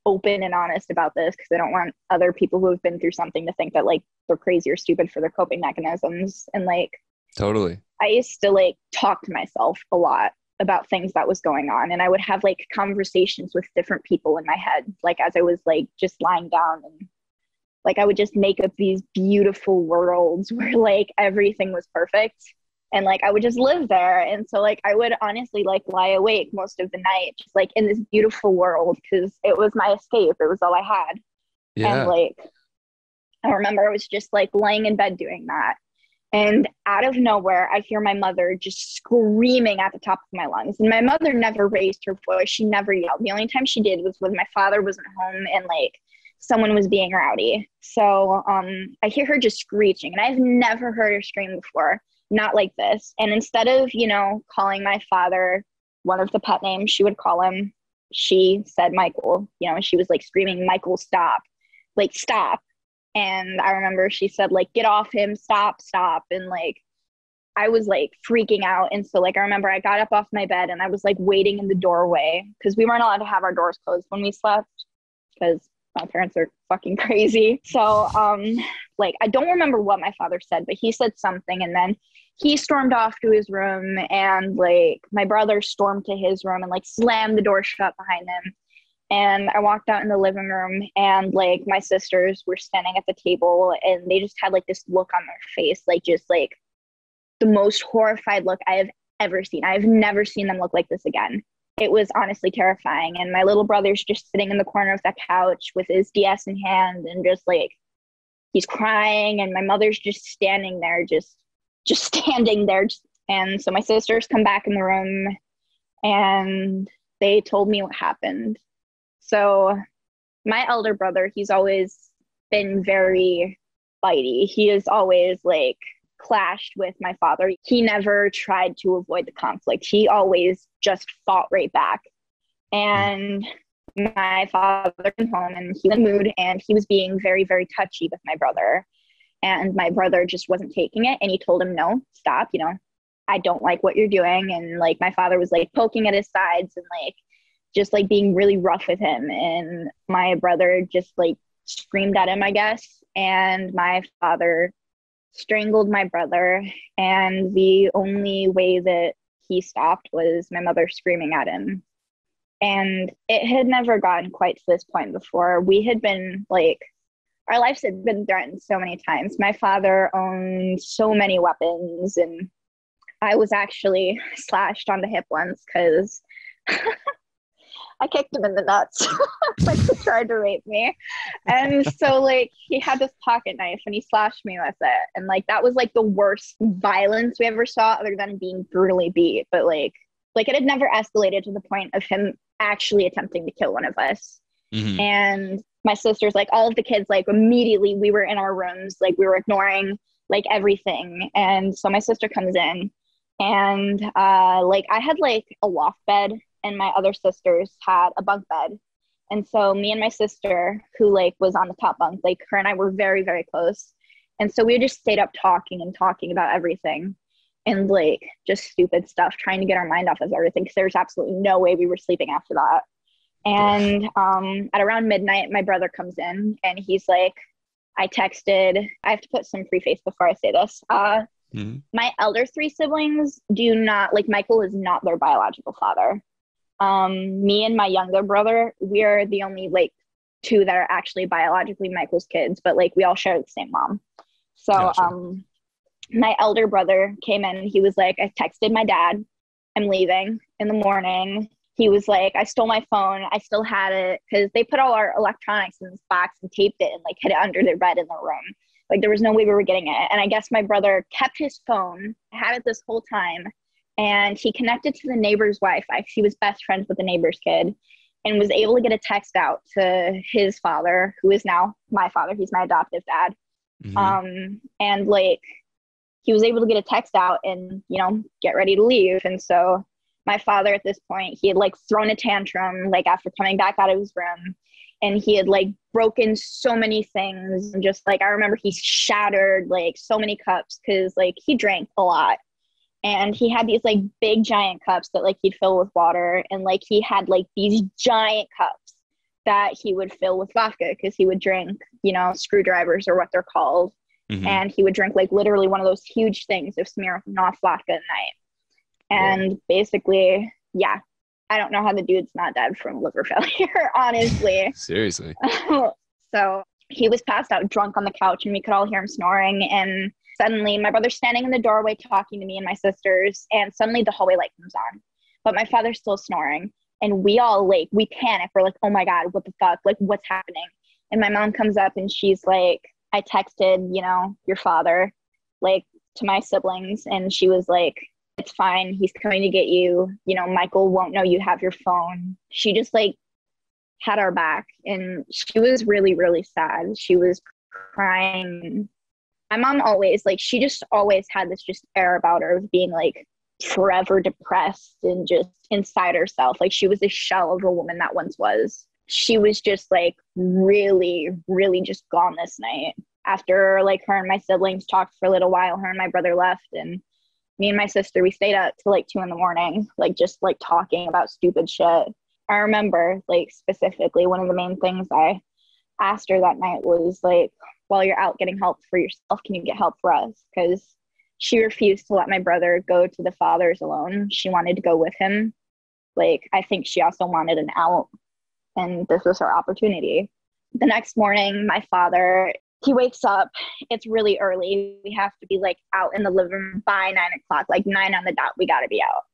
open and honest about this because I don't want other people who have been through something to think that like they're crazy or stupid for their coping mechanisms. And like Totally. I used to like talk to myself a lot about things that was going on, and I would have like conversations with different people in my head like as I was like just lying down, and like I would just make up these beautiful worlds where like everything was perfect, and like I would just live there. And so like I would honestly like lie awake most of the night just like in this beautiful world because it was my escape. It was all I had. And Yeah. like I remember I was just like laying in bed doing that, and out of nowhere I hear my mother just screaming at the top of my lungs. And my mother never raised her voice. She never yelled. The only time she did was when my father wasn't home and like someone was being rowdy. So I hear her just screeching, and I've never heard her scream before, not like this. And instead of, calling my father one of the pet names she would call him, she said Michael, she was like screaming, Michael, stop, like stop. And I remember she said like, get off him, stop. And like, I was like freaking out. And so like, I remember I got up off my bed and I was like waiting in the doorway because we weren't allowed to have our doors closed when we slept because my parents are fucking crazy. So like I don't remember what my father said, but he said something, and then he stormed off to his room, and like my brother stormed to his room and like slammed the door shut behind him. And I walked out in the living room, and like my sisters were standing at the table, and they just had like this look on their face, like just like the most horrified look I have ever seen. I've never seen them look like this again. It was honestly terrifying. And my little brother's just sitting in the corner of the couch with his DS in hand, and just like he's crying, and my mother's just standing there, just standing there. And so my sisters come back in the room, and they told me what happened. So my elder brother, he's always been very fighty. He is always like clashed with my father. He never tried to avoid the conflict. He always just fought right back. And my father came home, and he was in a mood, and he was being very, very touchy with my brother. And my brother just wasn't taking it. And he told him, no, stop, I don't like what you're doing. And like my father was like poking at his sides and like just like being really rough with him. And my brother just like screamed at him, I guess. And my father strangled my brother. And the only way that he stopped was my mother screaming at him. And it had never gotten quite to this point before. We had been like, our lives had been threatened so many times. My father owned so many weapons, and I was actually slashed on the hip once because I kicked him in the nuts. Like, he tried to rape me. And so, like, he had this pocket knife and he slashed me with it. And, like, that was, like, the worst violence we ever saw other than being brutally beat. But, like it had never escalated to the point of him actually attempting to kill one of us. Mm-hmm. And my sisters, like, all of the kids, like, immediately we were in our rooms. Like, we were ignoring, like, everything. And so my sister comes in and, like, I had, like, a loft bed and my other sisters had a bunk bed. And so me and my sister, who, like, was on the top bunk, like, her and I were very, very close. And so we just stayed up talking about everything and, like, just stupid stuff, trying to get our mind off of everything because there's absolutely no way we were sleeping after that. And at around midnight, my brother comes in and he's like, I have to put some preface before I say this. My elder 3 siblings do not, like, Michael is not their biological father. Me and my younger brother, we are the only, like, 2 that are actually biologically Michael's kids, but, like, we all share the same mom. So, gotcha. My elder brother came in, he was like, I texted my dad, I'm leaving in the morning. He was like, I stole my phone. I still had it because they put all our electronics in this box and taped it and, like, hid it under their bed in the room. Like, there was no way we were getting it. And I guess my brother kept his phone, had it this whole time, and he connected to the neighbor's Wi-Fi. He was best friends with the neighbor's kid and was able to get a text out to his father, who is now my father. He's my adoptive dad. Mm-hmm. And, like, he was able to get a text out and, you know, get ready to leave. And so my father at this point, he had, like, thrown a tantrum, like, after coming back out of his room, and he had, like, broken so many things. And just, like, I remember he shattered, like, so many cups because, like, he drank a lot. And he had these, like, big giant cups that, like, he'd fill with water. And, like, he had, like, these giant cups that he would fill with vodka because he would drink, you know, screwdrivers or what they're called. Mm-hmm. And he would drink, like, literally one of those huge things of Smirnoff vodka at night. And basically, yeah, I don't know how the dude's not dead from liver failure, honestly. Seriously. So he was passed out drunk on the couch and we could all hear him snoring. And suddenly my brother's standing in the doorway talking to me and my sisters. And suddenly the hallway light comes on. But my father's still snoring. And we all, like, we panic. We're like, oh my God, what the fuck? Like, what's happening? And my mom comes up and she's like, I texted, you know, your father, like, to my siblings. And she was like, it's fine. He's coming to get you. You know, Michael won't know you have your phone. She just, like, had our back. And she was really, really sad. She was crying. My mom always, like, she just always had this just air about her of being, like, forever depressed and just inside herself. Like, she was a shell of a woman that once was. She was just, like, really, really just gone this night. After, like, her and my siblings talked for a little while, her and my brother left, and me and my sister, we stayed up till, like, 2 a.m, like, just, like, talking about stupid shit. I remember, like, specifically one of the main things I asked her that night was, like, while you're out getting help for yourself, can you get help for us? Because she refused to let my brother go to the fathers alone. She wanted to go with him. Like, I think she also wanted an out, and this was her opportunity. The next morning, my father, he wakes up. It's really early. We have to be, like, out in the living room by 9 o'clock, like 9 on the dot. We got to be out.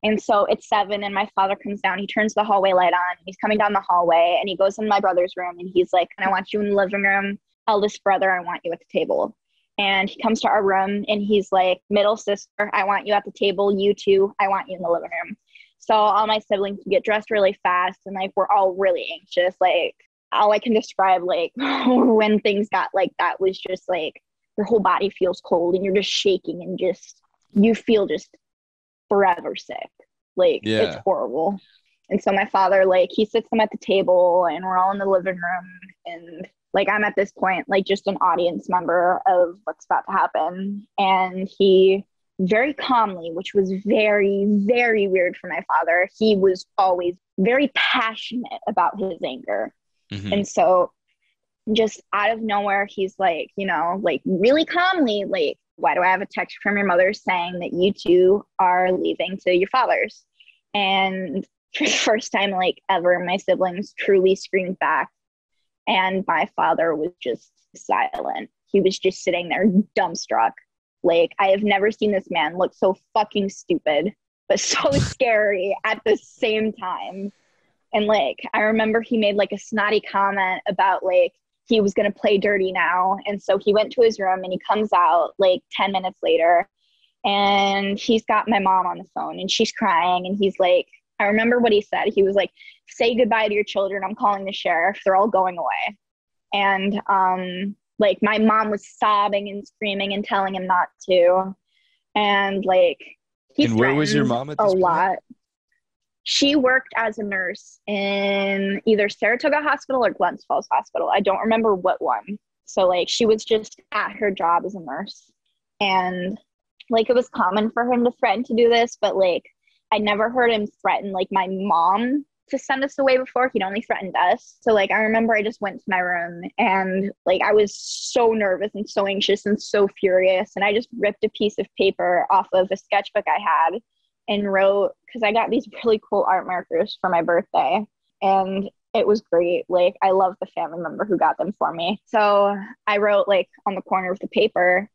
And so it's 7 and my father comes down. He turns the hallway light on. He's coming down the hallway and he goes in my brother's room and he's like, I want you in the living room. Eldest brother, I want you at the table. And he comes to our room and he's like, middle sister, I want you at the table. You too, I want you in the living room. So all my siblings get dressed really fast and, like, we're all really anxious. Like, all I can describe, like, when things got like that was just, like, your whole body feels cold and you're just shaking and just, you feel just forever sick. Like, It's horrible. And so my father, like, he sits them at the table and we're all in the living room and, like, I'm at this point, like, just an audience member of what's about to happen. And he very calmly, which was very, very weird for my father, he was always very passionate about his anger. Mm-hmm. And so just out of nowhere, he's like, you know, like, really calmly, like, why do I have a text from your mother saying that you two are leaving to your father's? And for the first time, like, ever, my siblings truly screamed back. And my father was just silent. He was just sitting there dumbstruck. Like, I have never seen this man look so fucking stupid, but so scary at the same time. And like, I remember he made like a snotty comment about like, he was going to play dirty now. And so he went to his room and he comes out like 10 minutes later and he's got my mom on the phone and she's crying. And he's like, I remember what he said. He was like, say goodbye to your children. I'm calling the sheriff. They're all going away. And like my mom was sobbing and screaming and telling him not to. And like, he And where was your mom at this a point? lot. She worked as a nurse in either Saratoga Hospital or Glens Falls Hospital. I don't remember what one. So like she was just at her job as a nurse. And like it was common for him to threaten to do this, but like I never heard him threaten like my mom to send us away before. He'd only threatened us. So like I remember I just went to my room and like I was so nervous and so anxious and so furious. And I just ripped a piece of paper off of a sketchbook I had and wrote, because I got these really cool art markers for my birthday. And it was great. Like I love the family member who got them for me. So I wrote like on the corner of the paper,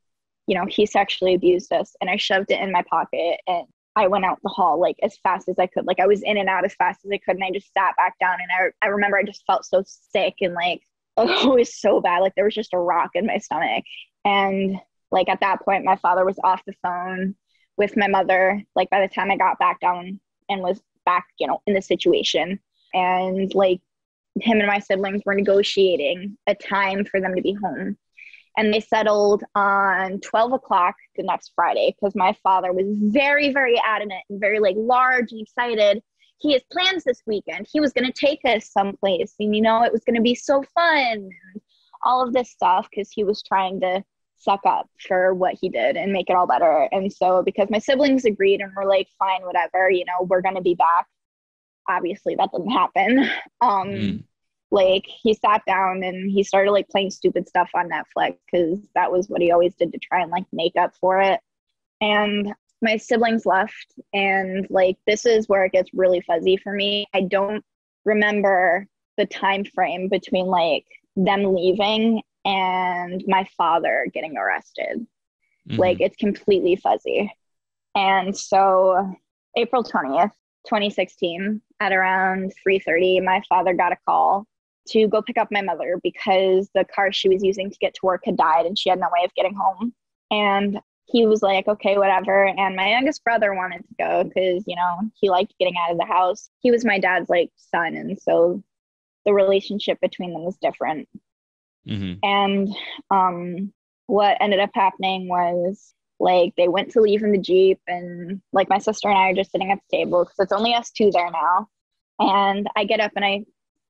you know, he sexually abused us. And I shoved it in my pocket and I went out the hall like as fast as I could. Like I was in and out as fast as I could. And I just sat back down and I remember I just felt so sick and like, oh, it was so bad. Like there was just a rock in my stomach. And like at that point, my father was off the phone with my mother. Like by the time I got back down and was back, you know, in the situation. And like him and my siblings were negotiating a time for them to be home. And they settled on 12 o'clock the next Friday because my father was very, very adamant and very like large and excited. He has plans this weekend. He was going to take us someplace and, you know, it was going to be so fun and all of this stuff because he was trying to suck up for what he did and make it all better. And so because my siblings agreed and were like, fine, whatever, you know, we're going to be back. Obviously that didn't happen. Like he sat down and he started like playing stupid stuff on Netflix because that was what he always did to try and like make up for it. And my siblings left. And like, this is where it gets really fuzzy for me. I don't remember the time frame between like them leaving and my father getting arrested. Like it's completely fuzzy. And so April 20th, 2016 at around 3:30, my father got a call to go pick up my mother because the car she was using to get to work had died and she had no way of getting home. And he was like, okay, whatever. And my youngest brother wanted to go because, you know, he liked getting out of the house. He was my dad's like son. And so the relationship between them was different. And what ended up happening was like they went to leave in the Jeep and like my sister and I are just sitting at the table because it's only us two there now. And I get up and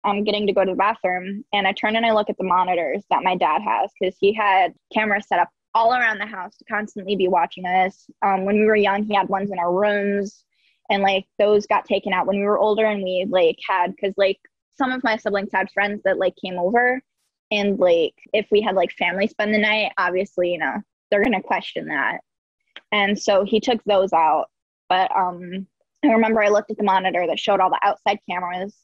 I'm getting to go to the bathroom and I turn and I look at the monitors that my dad has because he had cameras set up all around the house to constantly be watching us. When we were young, he had ones in our rooms and like those got taken out when we were older and we like had, because like some of my siblings had friends that like came over and like if we had like family spend the night, obviously, you know, they're going to question that. And so he took those out. But I remember I looked at the monitor that showed all the outside cameras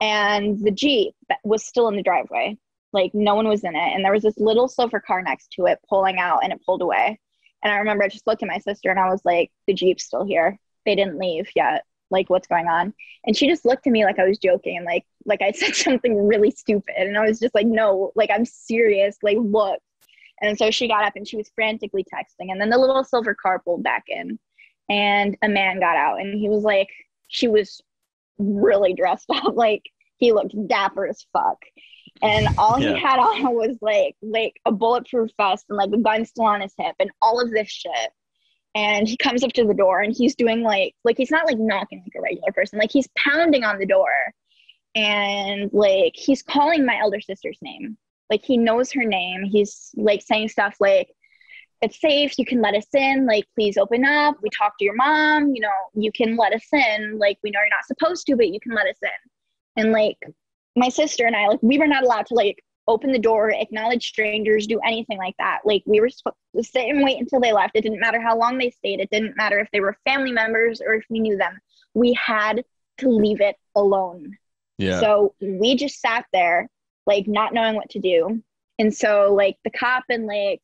and the Jeep that was still in the driveway. Like no one was in it. And there was this little silver car next to it pulling out and it pulled away. And I remember I just looked at my sister and I was like, the Jeep's still here. They didn't leave yet. Like what's going on? And she just looked at me like I was joking and like I said something really stupid. And I was just like, no, like I'm serious. Like look. And so she got up and she was frantically texting. And then the little silver car pulled back in and a man got out and he was like, she was really dressed up. Like he looked dapper as fuck. And all he had on was like a bulletproof vest and like a gun still on his hip and all of this shit. And he comes up to the door and he's doing like he's not like knocking like a regular person. Like he's pounding on the door and like he's calling my elder sister's name. Like he knows her name. He's like saying stuff like, it's safe. You can let us in. Like, please open up. We talked to your mom. You know, you can let us in. Like, we know you're not supposed to, but you can let us in. And like my sister and I, like, we were not allowed to like open the door, acknowledge strangers, do anything like that. Like we were supposed to sit and wait until they left. It didn't matter how long they stayed. It didn't matter if they were family members or if we knew them. We had to leave it alone. Yeah. So we just sat there, like not knowing what to do. And so like the cop and like,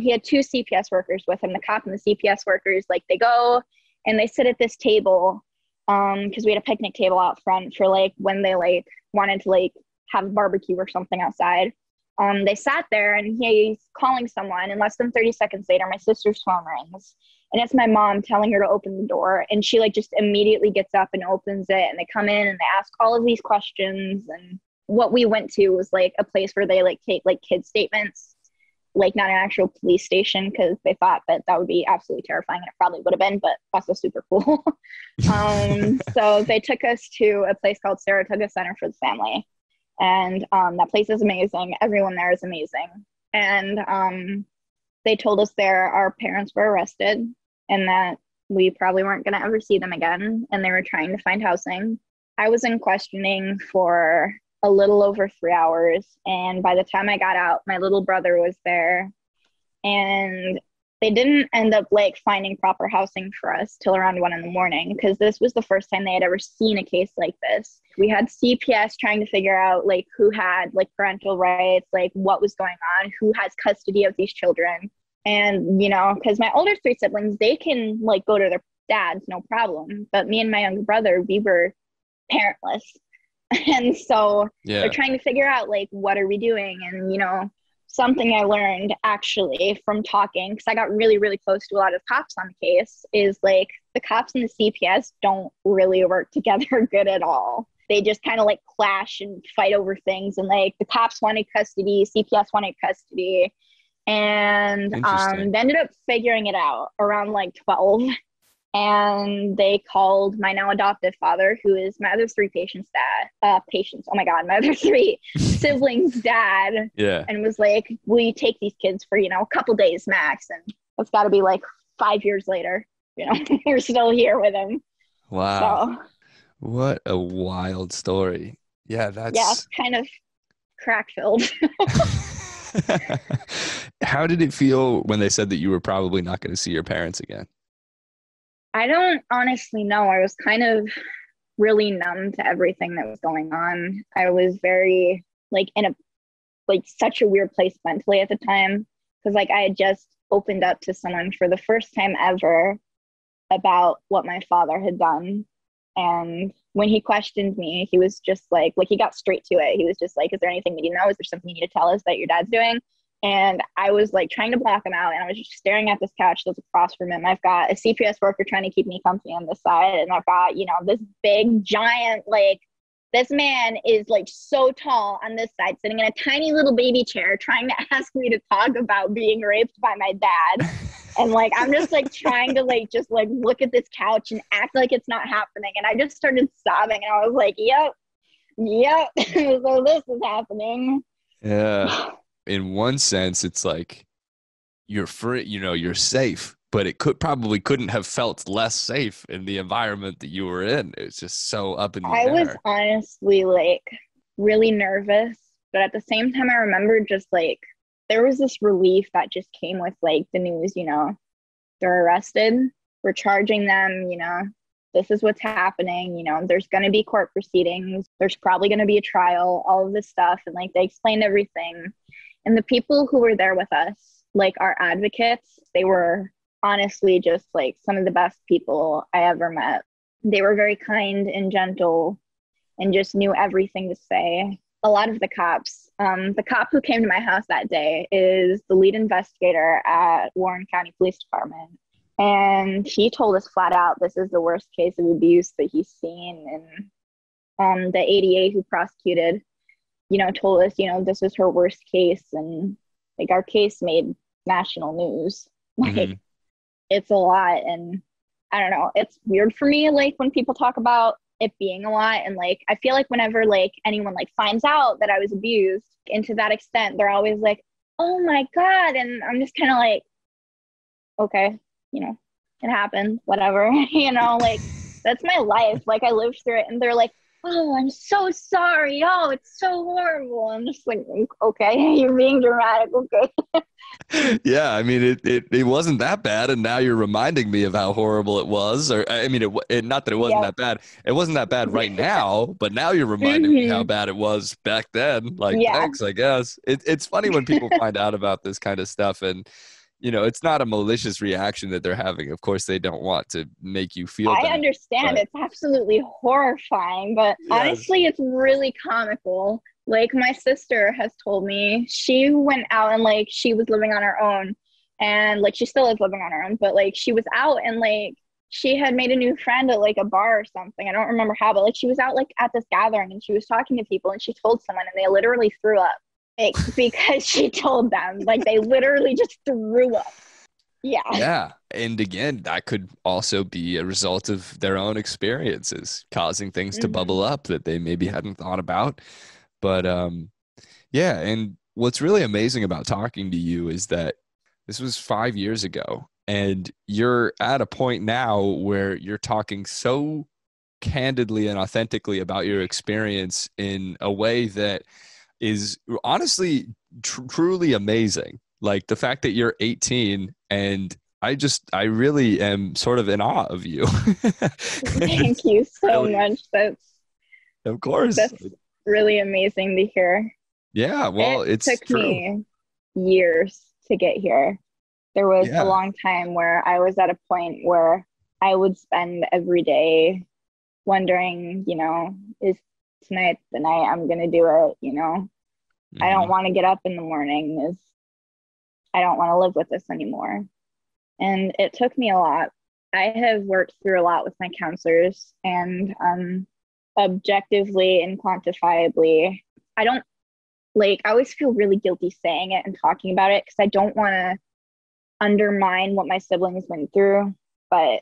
he had two CPS workers with him. The cop and the CPS workers, like they go and they sit at this table because we had a picnic table out front for like when they like wanted to like have a barbecue or something outside. They sat there and he's calling someone, and less than 30 seconds later, my sister's phone rings. And it's my mom telling her to open the door. And she like just immediately gets up and opens it. And they come in and they ask all of these questions. And what we went to was like a place where they like take like kid statements, like not an actual police station, because they thought that that would be absolutely terrifying, and it probably would have been, but also super cool. So they took us to a place called Saratoga Center for the Family. And that place is amazing. Everyone there is amazing. And they told us there our parents were arrested and that we probably weren't going to ever see them again. And they were trying to find housing. I was in questioning for a little over 3 hours. And by the time I got out, my little brother was there. And they didn't end up like finding proper housing for us till around 1 a.m, because this was the first time they had ever seen a case like this. We had CPS trying to figure out like who had like parental rights, like what was going on, who has custody of these children. And, you know, because my older 3 siblings, they can like go to their dads, no problem. But me and my younger brother, we were parentless. And so they're trying to figure out like, what are we doing? And, you know, something I learned actually from talking, because I got really, really close to a lot of cops on the case, is like the cops and the CPS don't really work together good at all. They just kind of like clash and fight over things. And like the cops wanted custody, CPS wanted custody. And they ended up figuring it out around like 12. And they called my now adoptive father, who is my other 3 patients' dad, my other 3 siblings' dad. Yeah. And was like, will you take these kids for, you know, a couple days max? And it's got to be like 5 years later, you know, we're still here with him. Wow. So, what a wild story. Yeah, it's kind of crack filled. How did it feel when they said that you were probably not going to see your parents again? I don't honestly know. I was kind of really numb to everything that was going on. I was very like in a like such a weird place mentally at the time, because like I had just opened up to someone for the first time ever about what my father had done. And when he questioned me, he was just like he got straight to it. He was just like, is there anything we need to know? Is there something you need to tell us that your dad's doing? And I was like trying to block him out, and I was just staring at this couch that's across from him. I've got a CPS worker trying to keep me comfy on this side, and I've got, you know, this big giant, like this man is like so tall on this side, sitting in a tiny little baby chair trying to ask me to talk about being raped by my dad. And like I'm just like trying to like just like look at this couch and act like it's not happening. And I just started sobbing, and I was like, yep. So this is happening. Yeah. In one sense, it's like you're free, you know, you're safe, but it probably couldn't have felt less safe in the environment that you were in. It was just so up in the air. I was honestly like really nervous, but at the same time, I remember just like there was this relief that just came with like the news, you know, they're arrested, we're charging them, you know, this is what's happening, you know, there's going to be court proceedings, there's probably going to be a trial, all of this stuff. And like they explained everything. And the people who were there with us, like our advocates, they were honestly just like some of the best people I ever met. They were very kind and gentle and just knew everything to say. A lot of the cops, the cop who came to my house that day is the lead investigator at Warren County Police Department. And he told us flat out, this is the worst case of abuse that he's seen. And the ADA who prosecuted, you know, told us, you know, this is her worst case. And like our case made national news. Like it's a lot. And I don't know, it's weird for me, like when people talk about it being a lot. And like, I feel like whenever like anyone like finds out that I was abused, and to that extent, they're always like, oh my God. And I'm just kind of like, okay, you know, it happened, whatever, you know, like that's my life. Like I lived through it. And they're like, oh, I'm so sorry. Oh, it's so horrible. I'm just like, okay, you're being dramatic. Okay. Yeah, I mean, it wasn't that bad, and now you're reminding me of how horrible it was. Or I mean, not that it wasn't that bad. It wasn't that bad right now, but now you're reminding me how bad it was back then. Like, thanks, I guess. It's funny when people find out about this kind of stuff, and it's not a malicious reaction that they're having. Of course, they don't want to make you feel I bad. understand But it's absolutely horrifying, but yes. honestly, it's really comical. Like my sister has told me she went out and like she was living on her own and like she still is living on her own, but like she was out and like she had made a new friend at like a bar or something. I don't remember how, but like she was out like at this gathering and she was talking to people and she told someone and they literally threw up. Like, because she told them, like they literally just threw up. Yeah. Yeah. And again, that could also be a result of their own experiences causing things to Mm-hmm. bubble up that they maybe hadn't thought about. But yeah, and what's really amazing about talking to you is that this was 5 years ago, and you're at a point now where you're talking so candidly and authentically about your experience in a way that is honestly truly amazing. Like the fact that you're 18, and I really am sort of in awe of you. And Thank it's you so really, much. of course. That's really amazing to hear. Yeah, It well, it's took true. me years to get here. There was a Yeah. long time where I was at a point where I would spend every day wondering, is tonight the night I'm going to do it? I don't Hmm. want to get up in the morning. Is I don't want to live with this anymore. And it took me a lot. I have worked through a lot with my counselors, and objectively and quantifiably, I don't like, I always feel really guilty saying it and talking about it because I don't want to undermine what my siblings went through. But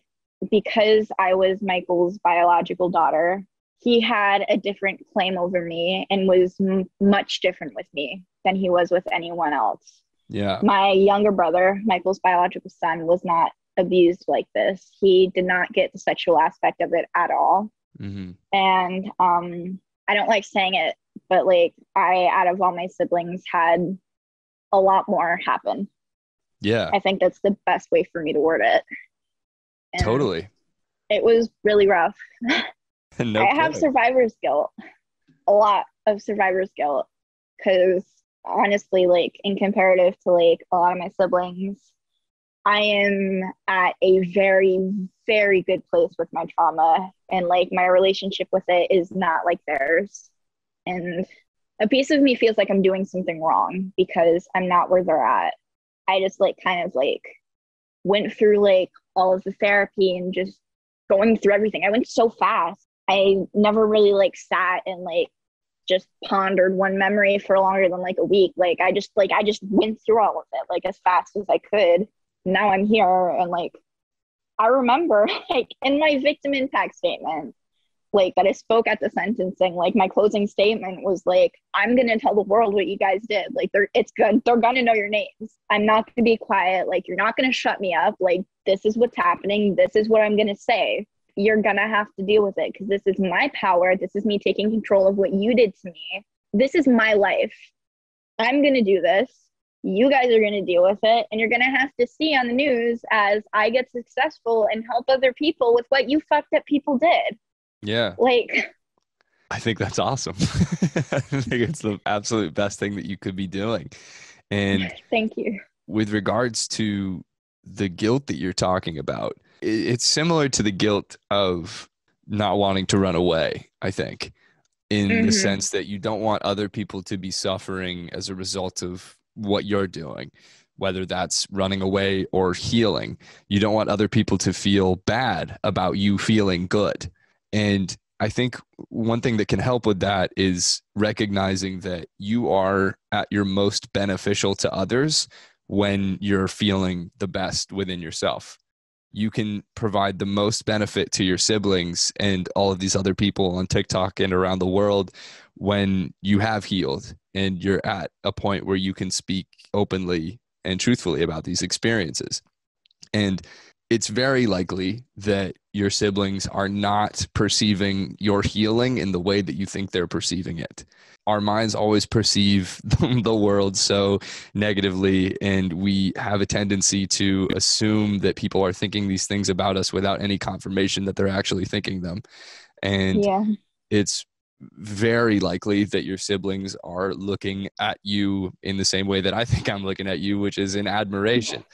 because I was Michael's biological daughter, he had a different claim over me and was much different with me than he was with anyone else. Yeah. My younger brother, Michael's biological son, was not abused like this. He did not get the sexual aspect of it at all. Hmm. And I don't like saying it, but like I, out of all my siblings, had a lot more happen. Yeah, I think that's the best way for me to word it. And totally. it was really rough. No I have kidding. survivor's guilt, a lot of survivor's guilt, because honestly, like in comparative to like a lot of my siblings, I am at a very, very good place with my trauma. And like my relationship with it is not like theirs. And a piece of me feels like I'm doing something wrong because I'm not where they're at. I just like kind of like went through like all of the therapy and just going through everything. I went so fast. I never really like sat and like just pondered one memory for longer than like a week. Like I just went through all of it like as fast as I could. Now I'm here and like I remember like in my victim impact statement, like that I spoke at the sentencing, like my closing statement was like, I'm gonna tell the world what you guys did. Like it's good. They're gonna know your names. I'm not gonna be quiet. Like you're not gonna shut me up. Like this is what's happening. This is what I'm gonna say. You're gonna have to deal with it because this is my power. This is me taking control of what you did to me. This is my life. I'm gonna do this. You guys are gonna deal with it, and you're gonna have to see on the news as I get successful and help other people with what you fucked up people did. Yeah, Like, I think that's awesome. I think it's the absolute best thing that you could be doing. And thank you. with regards to the guilt that you're talking about, it's similar to the guilt of not wanting to run away, I think, in the Mm-hmm. sense that you don't want other people to be suffering as a result of what you're doing, whether that's running away or healing. You don't want other people to feel bad about you feeling good. And I think one thing that can help with that is recognizing that you are at your most beneficial to others when you're feeling the best within yourself. You can provide the most benefit to your siblings and all of these other people on TikTok and around the world when you have healed and you're at a point where you can speak openly and truthfully about these experiences. And it's very likely that your siblings are not perceiving your healing in the way that you think they're perceiving it. Our minds always perceive the world so negatively, and we have a tendency to assume that people are thinking these things about us without any confirmation that they're actually thinking them. And Yeah. it's very likely that your siblings are looking at you in the same way that I think I'm looking at you, which is in admiration,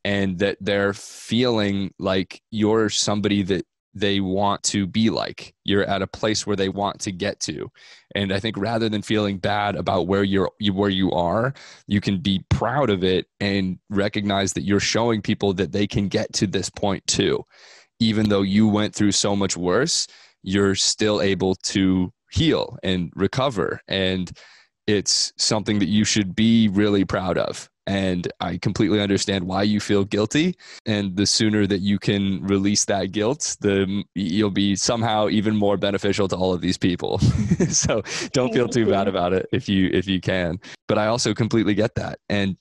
and that they're feeling like you're somebody that they want to be like. You're at a place where they want to get to. And I think rather than feeling bad about where you are, you can be proud of it and recognize that you're showing people that they can get to this point too. Even though you went through so much worse, you're still able to heal and recover. And it's something that you should be really proud of. And I completely understand why you feel guilty. And the sooner that you can release that guilt, you'll be somehow even more beneficial to all of these people. So don't feel too bad about it if you can. But I also completely get that. And,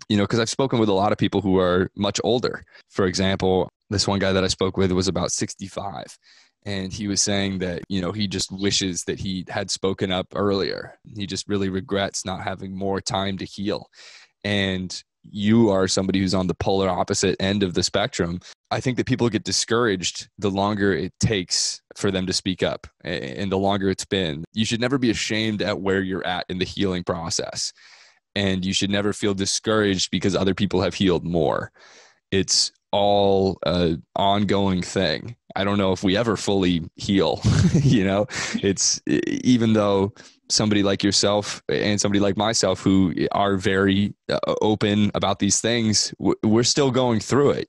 because I've spoken with a lot of people who are much older. For example, this one guy that I spoke with was about 65. And he was saying that, he just wishes that he had spoken up earlier. He just really regrets not having more time to heal. And you are somebody who's on the polar opposite end of the spectrum. I think that people get discouraged the longer it takes for them to speak up and the longer it's been. You should never be ashamed at where you're at in the healing process. And you should never feel discouraged because other people have healed more. It's all an ongoing thing. I don't know if we ever fully heal, it's even though somebody like yourself and somebody like myself who are very open about these things, we're still going through it,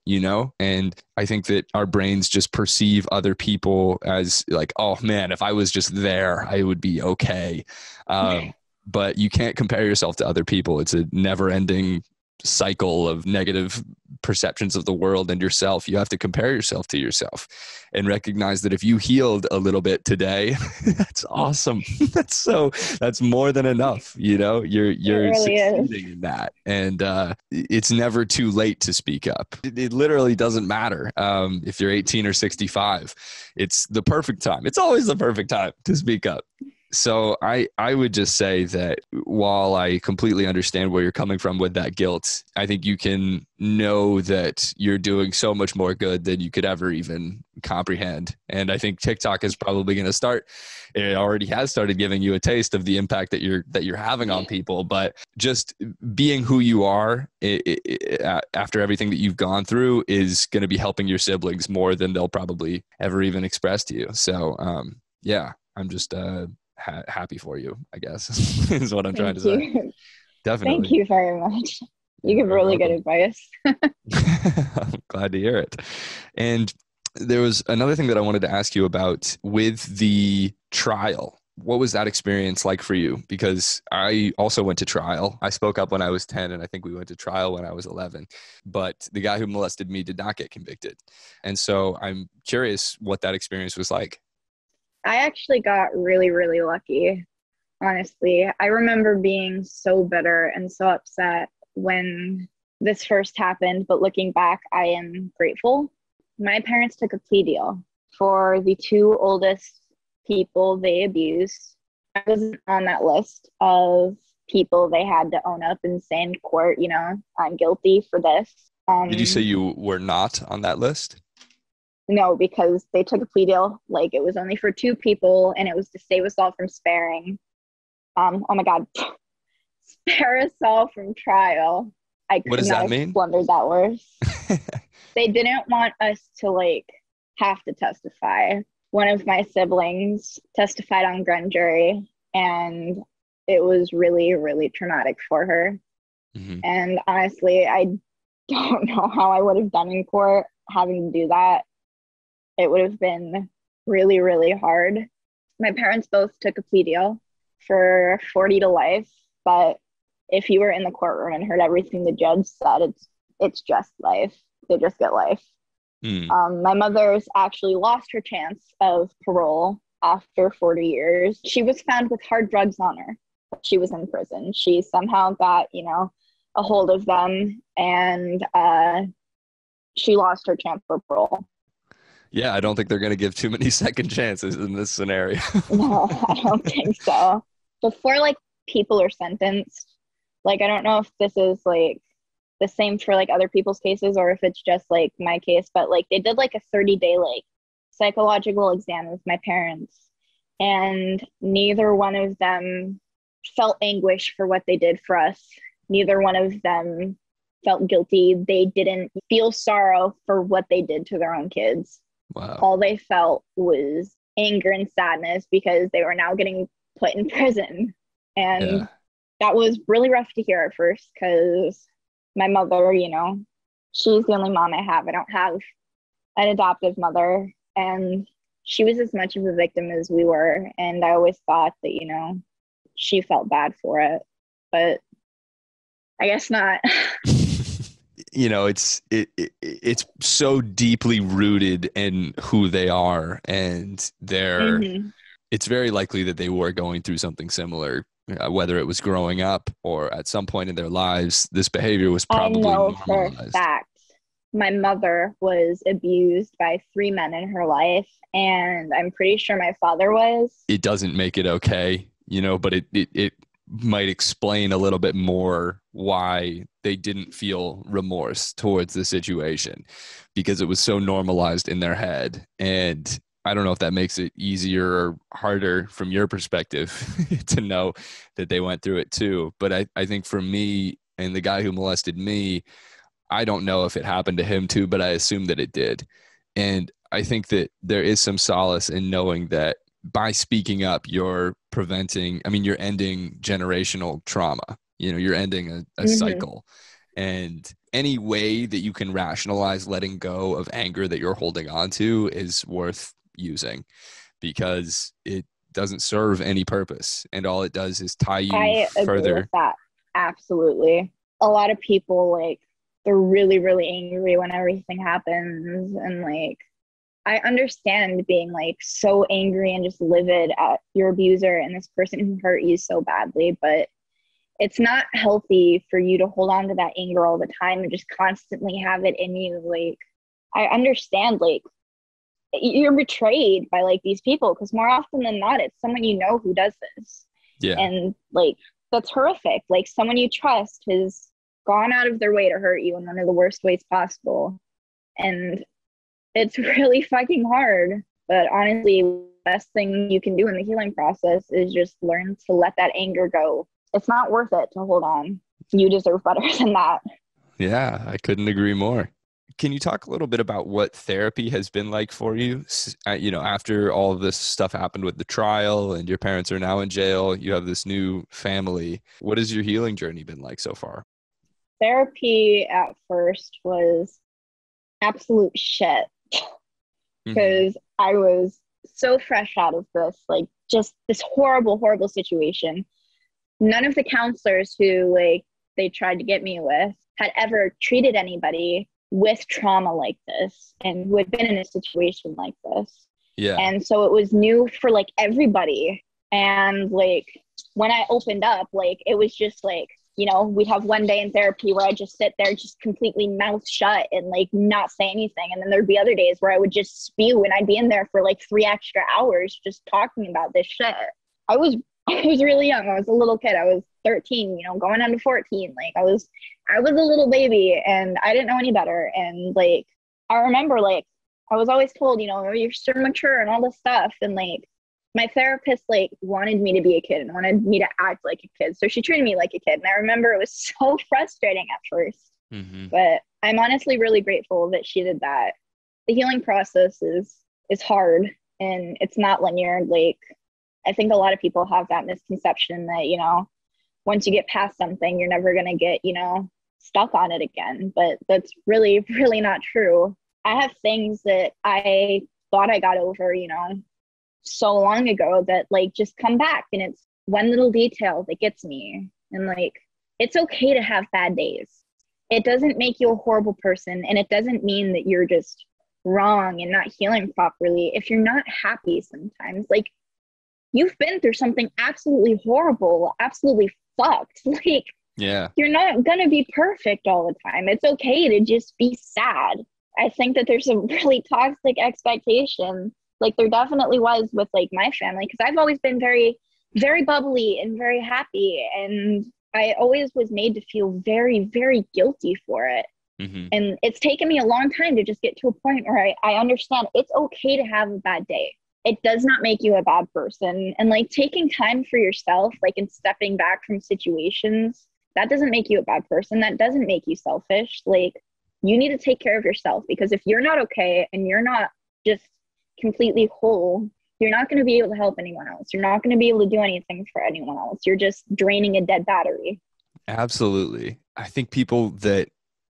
and I think that our brains just perceive other people as like, oh man, if I was just there, I would be okay. But you can't compare yourself to other people. It's a never ending cycle of negative perceptions of the world and yourself. You have to compare yourself to yourself and recognize that if you healed a little bit today, that's awesome. That's more than enough. You're really succeeding is. in that. And it's never too late to speak up. It literally doesn't matter if you're 18 or 65. It's the perfect time. It's always the perfect time to speak up. So I would just say that while I completely understand where you're coming from with that guilt, I think you can know that you're doing so much more good than you could ever even comprehend. And I think TikTok is probably going to start. It already has started giving you a taste of the impact that you're having on people. But just being who you are after everything that you've gone through is going to be helping your siblings more than they'll probably ever even express to you. So yeah, I'm just happy for you, I guess, is what I'm trying to say. Definitely. Thank you very much. You You're give very really welcome. good advice. I'm glad to hear it. And there was another thing that I wanted to ask you about with the trial. What was that experience like for you? Because I also went to trial. I spoke up when I was 10, and I think we went to trial when I was 11. But the guy who molested me did not get convicted. And so I'm curious what that experience was like. I actually got really, really lucky, honestly. I remember being so bitter and so upset when this first happened, but looking back, I am grateful. My parents took a plea deal for the two oldest people they abused. I wasn't on that list of people they had to own up and say in court, I'm guilty for this. Did you say you were not on that list? No, because they took a plea deal. Like, it was only for two people, and it was to save us all from sparing. Oh my God, spare us all from trial. I What could does not that have mean? blundered that worse. They didn't want us to have to testify. One of my siblings testified on grand jury, and it was really, really traumatic for her. Mm-hmm. And honestly, I don't know how I would have done in court having to do that. It would have been really, really hard. My parents both took a plea deal for 40 to life, but if you were in the courtroom and heard everything the judge said, it's just life. They just get life. My mother's actually lost her chance of parole after 40 years. She was found with hard drugs on her. She was in prison. She somehow got, a hold of them, and she lost her chance for parole. Yeah, I don't think they're going to give too many second chances in this scenario. No, I don't think so. Before people are sentenced, I don't know if this is the same for other people's cases or if it's just my case, but they did a 30-day psychological exam with my parents, and neither one of them felt anguish for what they did for us. Neither one of them felt guilty. They didn't feel sorrow for what they did to their own kids. Wow. All they felt was anger and sadness because they were now getting put in prison. And that was really rough to hear at first because my mother, you know, she's the only mom I have. I don't have an adoptive mother. And she was as much of a victim as we were. And I always thought that, you know, she felt bad for it. But I guess not. You know, it's so deeply rooted in who they are, and it's very likely that they were going through something similar, whether it was growing up or at some point in their lives. This behavior was probably I know normalized. for a fact my mother was abused by 3 men in her life, and I'm pretty sure my father was. It doesn't make it okay, you know, but it might explain a little bit more why they didn't feel remorse towards the situation, because it was so normalized in their head. And I don't know if that makes it easier or harder from your perspective to know that they went through it too. But I think for me and the guy who molested me, I don't know if it happened to him too, but I assume that it did. And I think that there is some solace in knowing that by speaking up, you're ending generational trauma. You know, you're ending a cycle. And any way that you can rationalize letting go of anger that you're holding on to is worth using, because it doesn't serve any purpose. And all it does is tie you further. Agree with that. Absolutely. A lot of people, like, they're really, really angry when everything happens. And like, I understand being like so angry and just livid at your abuser and this person who hurt you so badly, but it's not healthy for you to hold on to that anger all the time and just constantly have it in you. Like, I understand, like, you're betrayed by like these people because more often than not, it's someone you know who does this. Yeah. And like, that's horrific. Like, someone you trust has gone out of their way to hurt you in one of the worst ways possible. And it's really fucking hard. But honestly, the best thing you can do in the healing process is just learn to let that anger go. It's not worth it to hold on. You deserve better than that. Yeah, I couldn't agree more. Can you talk a little bit about what therapy has been like for you? You know, after all of this stuff happened with the trial and your parents are now in jail, you have this new family. What has your healing journey been like so far? Therapy at first was absolute shit because I was so fresh out of this, like, just this horrible, horrible situation. None of the counselors who like they tried to get me with had ever treated anybody with trauma like this and who had been in a situation like this. Yeah. And so it was new for like everybody. And like when I opened up, like it was just like, you know, we'd have one day in therapy where I just sit there just completely mouth shut and like not say anything. And then there'd be other days where I would just spew and I'd be in there for like 3 extra hours just talking about this shit. I was really young. I was a little kid. I was 13, you know, going on to 14. Like I was a little baby and I didn't know any better. And like, I remember like, I was always told, you know, you're so mature and all this stuff. And like, my therapist like wanted me to be a kid and wanted me to act like a kid. So she treated me like a kid. And I remember it was so frustrating at first, but I'm honestly really grateful that she did that. The healing process is hard and it's not linear. Like, I think a lot of people have that misconception that, you know, once you get past something, you're never going to get, you know, stuck on it again. But that's really, really not true. I have things that I thought I got over, you know, so long ago that like just come back, and it's one little detail that gets me. And like, it's okay to have bad days. It doesn't make you a horrible person, and it doesn't mean that you're just wrong and not healing properly. If you're not happy sometimes, like, you've been through something absolutely horrible, absolutely fucked. Like, yeah, you're not gonna be perfect all the time. It's okay to just be sad. I think that there's a really toxic expectation, like there definitely was with like my family, because I've always been very, very bubbly and very happy, and I always was made to feel very, very guilty for it. And it's taken me a long time to just get to a point where I understand it's okay to have a bad day. it does not make you a bad person. And like taking time for yourself, like, and stepping back from situations, that doesn't make you a bad person. That doesn't make you selfish. Like, you need to take care of yourself, because if you're not okay and you're not just completely whole, you're not going to be able to help anyone else. You're not going to be able to do anything for anyone else. You're just draining a dead battery. Absolutely. I think people that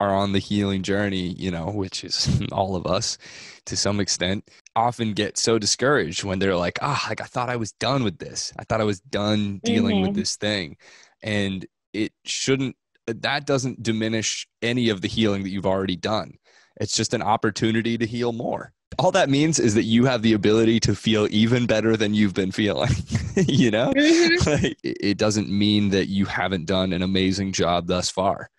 are on the healing journey, you know, which is all of us to some extent, often get so discouraged when they're like, like I thought I was done with this. I thought I was done dealing with this thing. And it shouldn't, that doesn't diminish any of the healing that you've already done. It's just an opportunity to heal more. All that means is that you have the ability to feel even better than you've been feeling, you know? Like, it doesn't mean that you haven't done an amazing job thus far.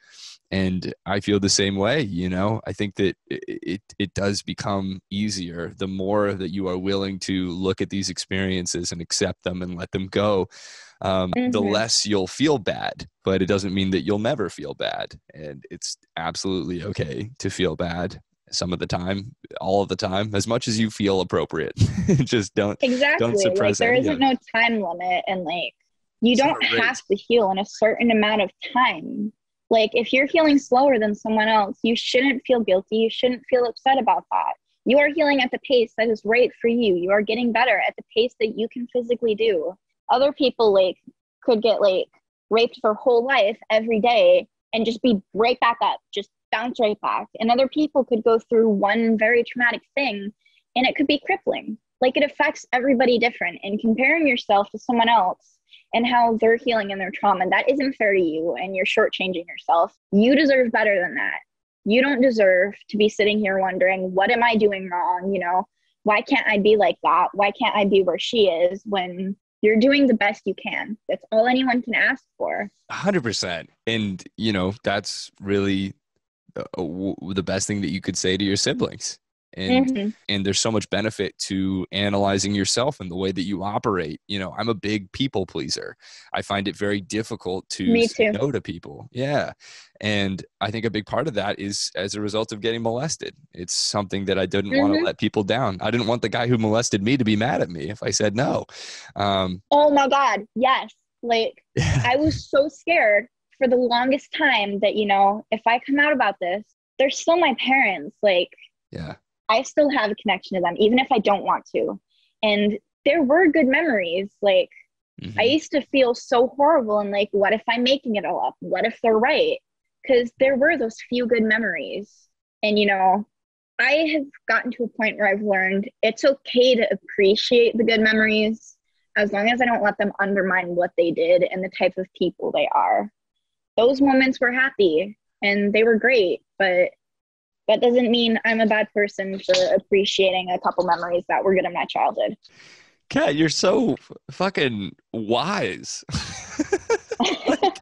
And I feel the same way, you know. I think that it does become easier the more that you are willing to look at these experiences and accept them and let them go. The less you'll feel bad, but it doesn't mean that you'll never feel bad. And it's absolutely okay to feel bad some of the time, all of the time, as much as you feel appropriate. Just don't Exactly. Like, suppress there any isn't of it. no time limit, and like, you It's not don't a have race. to heal in a certain amount of time. Like, if you're healing slower than someone else, you shouldn't feel guilty. You shouldn't feel upset about that. You are healing at the pace that is right for you. You are getting better at the pace that you can physically do. Other people, like, could get like raped their whole life every day and just be right back up, just bounce right back. And other people could go through one very traumatic thing and it could be crippling. Like, it affects everybody different. And comparing yourself to someone else and how they're healing in their trauma, that isn't fair to you, and you're shortchanging yourself. You deserve better than that. You don't deserve to be sitting here wondering, what am I doing wrong? You know, why can't I be like that? Why can't I be where she is, when you're doing the best you can? That's all anyone can ask for. 100%. And, you know, that's really the best thing that you could say to your siblings. And there's so much benefit to analyzing yourself and the way that you operate. You know, I'm a big people pleaser. I find it very difficult to Me say too. no to people. Yeah. And I think a big part of that is as a result of getting molested. It's something that I didn't want to let people down. I didn't want the guy who molested me to be mad at me if I said no. Oh my God, yes. Like, Yeah. I was so scared for the longest time that, you know, if I come out about this, they're still my parents. Like, Yeah. I still have a connection to them, even if I don't want to. And there were good memories. Like, I used to feel so horrible and like, what if I'm making it all up? What if they're right? Because there were those few good memories. And, you know, I have gotten to a point where I've learned it's okay to appreciate the good memories, as long as I don't let them undermine what they did and the type of people they are. Those moments were happy and they were great, but that doesn't mean I'm a bad person for appreciating a couple memories that were good in my childhood. Kat, you're so fucking wise. Like,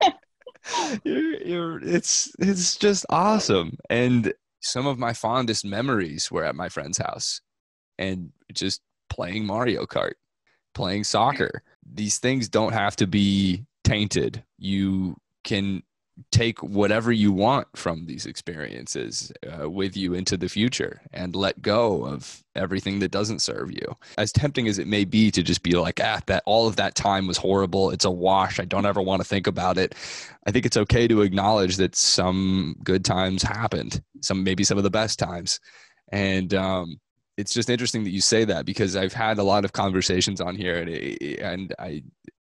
it's just awesome. And some of my fondest memories were at my friend's house and just playing Mario Kart, playing soccer. These things don't have to be tainted. You can take whatever you want from these experiences with you into the future and let go of everything that doesn't serve you. As tempting as it may be to just be like, that all of that time was horrible. It's a wash. I don't ever want to think about it. I think it's okay to acknowledge that some good times happened, maybe some of the best times. And it's just interesting that you say that, because I've had a lot of conversations on here, and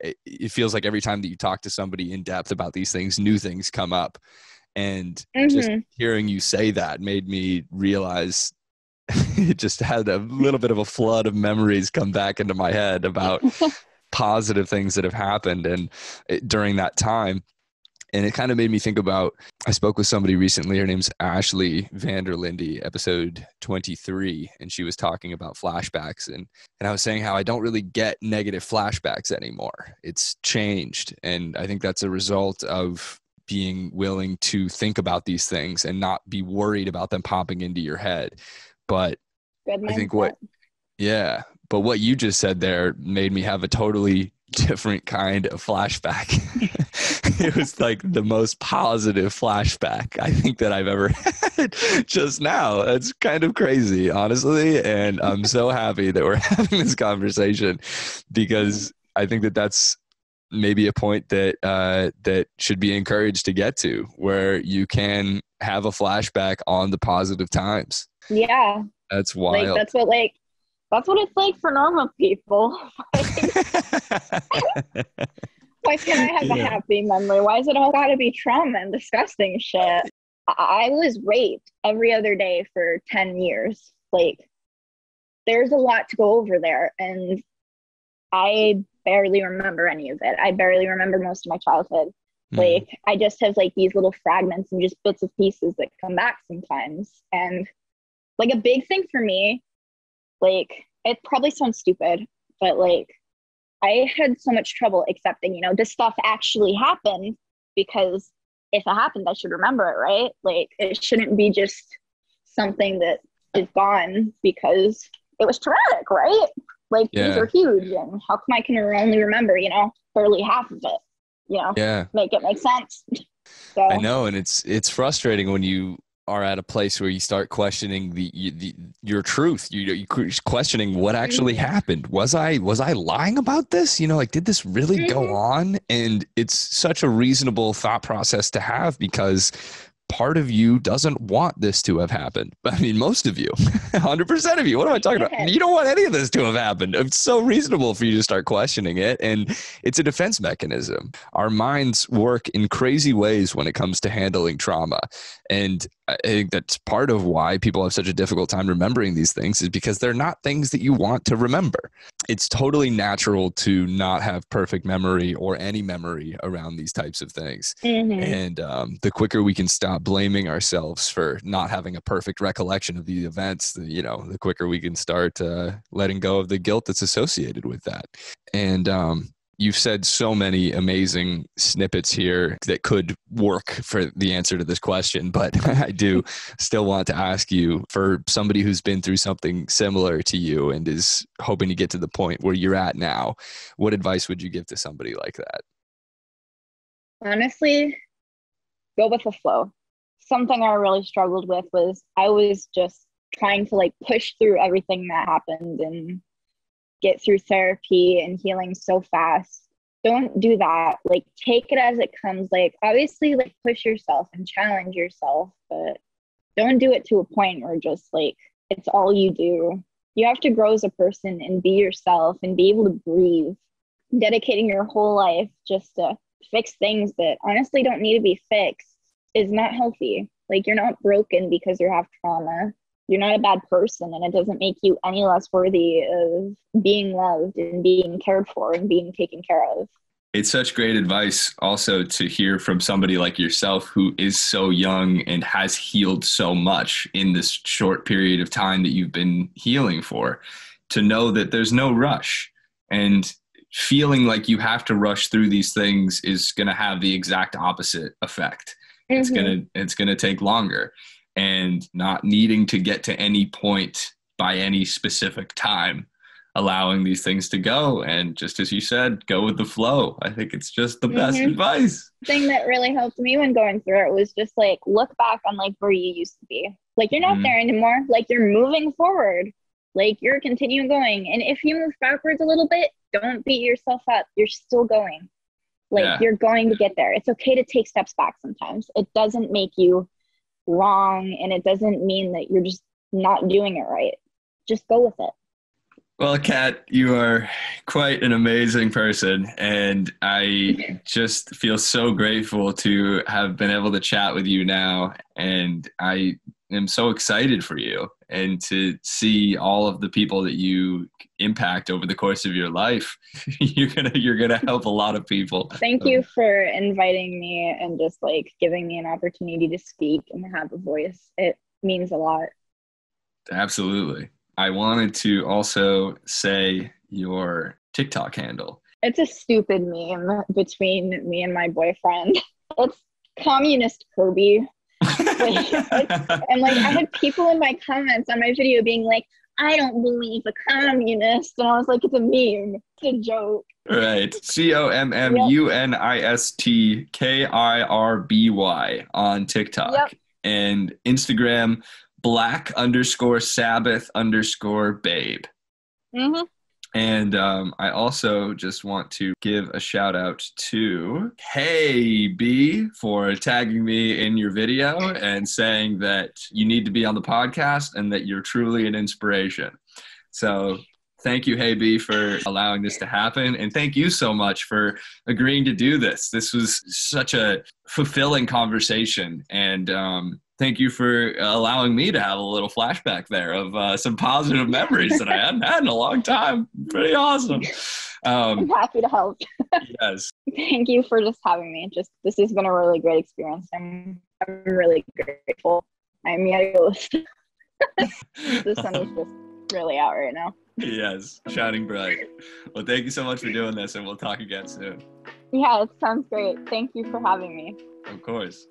it feels like every time that you talk to somebody in depth about these things, new things come up. And just hearing you say that made me realize it just had a little bit of a flood of memories come back into my head about positive things that have happened and during that time. And it kind of made me think about, I spoke with somebody recently, her name's Ashley Vanderlinde, episode 23, and she was talking about flashbacks. And I was saying how I don't really get negative flashbacks anymore. It's changed. And I think that's a result of being willing to think about these things and not be worried about them popping into your head. But Good I think mindset. but what you just said there made me have a totally different kind of flashback. It was like the most positive flashback I think that I've ever had just now. It's kind of crazy, honestly. And I'm so happy that we're having this conversation, because I think that that's maybe a point that that should be encouraged to get to, where you can have a flashback on the positive times. Yeah. That's Like, wild. that's what it's like for normal people. Why can't I have a Yeah. happy memory? Why is it all gotta be trauma and disgusting shit? I was raped every other day for 10 years. Like, there's a lot to go over there. And I barely remember any of it. I barely remember most of my childhood. Mhm. Like, I just have like these little fragments and just bits of pieces that come back sometimes. And like a big thing for me, like, it probably sounds stupid, but like, I had so much trouble accepting, this stuff actually happened, because if it happened, I should remember it, right? Like, it shouldn't be just something that is gone because it was traumatic, right? Like, these Yeah. are huge, and how come I can only remember, barely half of it, Yeah. make it make sense. I So, know, and it's frustrating when you are at a place where you start questioning your truth. You questioning what actually mm-hmm, happened. Was I lying about this? Like, did this really go mm-hmm, on? And it's such a reasonable thought process to have, because part of you doesn't want this to have happened. I mean, most of you, 100% of you. What am I talking about? yes, You don't want any of this to have happened. It's so reasonable for you to start questioning it. And it's a defense mechanism. Our minds work in crazy ways when it comes to handling trauma. And I think that's part of why people have such a difficult time remembering these things, is because they're not things that you want to remember. It's totally natural to not have perfect memory or any memory around these types of things. mm-hmm, And the quicker we can stop blaming ourselves for not having a perfect recollection of the events, the quicker we can start letting go of the guilt that's associated with that. And you've said so many amazing snippets here that could work for the answer to this question, but I do still want to ask you, for somebody who's been through something similar to you and is hoping to get to the point where you're at now, what advice would you give to somebody like that? honestly, go with the flow. Something I really struggled with was I was just trying to like push through everything that happened and get through therapy and healing so fast. Don't do that. Like, take it as it comes. Like, obviously, like, push yourself and challenge yourself, but don't do it to a point where just like it's all you do. You have to grow as a person and be yourself and be able to breathe. Dedicating your whole life just to fix things that honestly don't need to be fixed is not healthy. Like, you're not broken because you have trauma. You're not a bad person, and it doesn't make you any less worthy of being loved and being cared for and being taken care of. It's such great advice also to hear from somebody like yourself, who is so young and has healed so much in this short period of time that you've been healing for, to know that there's no rush. And feeling like you have to rush through these things is going to have the exact opposite effect. Mm-hmm. It's going to take longer, and not needing to get to any point by any specific time, allowing these things to go. And just as you said, go with the flow. I think it's just the best Mm-hmm. advice. Thing that really helped me when going through it was just like look back on like where you used to be. Like, you're not Mm, there anymore. Like, you're moving forward. Like, you're continuing going. And if you move backwards a little bit, don't beat yourself up. You're still going. Like, yeah. you're going to get there. It's okay to take steps back sometimes. It doesn't make you wrong, and it doesn't mean that you're just not doing it right. Just go with it. Well, Kat, you are quite an amazing person, and I just feel so grateful to have been able to chat with you now. And I am so excited for you, and to see all of the people that you impact over the course of your life. You're gonna help a lot of people. Thank you for inviting me and just like giving me an opportunity to speak and have a voice. It means a lot. Absolutely. I wanted to also say your TikTok handle. It's a stupid meme between me and my boyfriend. It's communist Kirby. Like, and like I had people in my comments on my video being like, I don't believe a communist. And I was like, it's a meme. It's a joke. Right. COMMUNISTKIRBY on TikTok. Yep. And Instagram, black_Sabbath_babe. Mm-hmm. And I also just want to give a shout out to Hey B for tagging me in your video and saying that you need to be on the podcast and that you're truly an inspiration. So thank you, Hey B, for allowing this to happen. And thank you so much for agreeing to do this. This was such a fulfilling conversation. And thank you for allowing me to have a little flashback there of some positive memories that I hadn't had in a long time. Pretty awesome. I'm happy to help. Yes. Thank you for just having me. This has been a really great experience. I'm really grateful. I'm yet the sun is just really out right now. Yes, shining bright. Well, thank you so much for doing this, and we'll talk again soon. Yeah, it sounds great. Thank you for having me. Of course.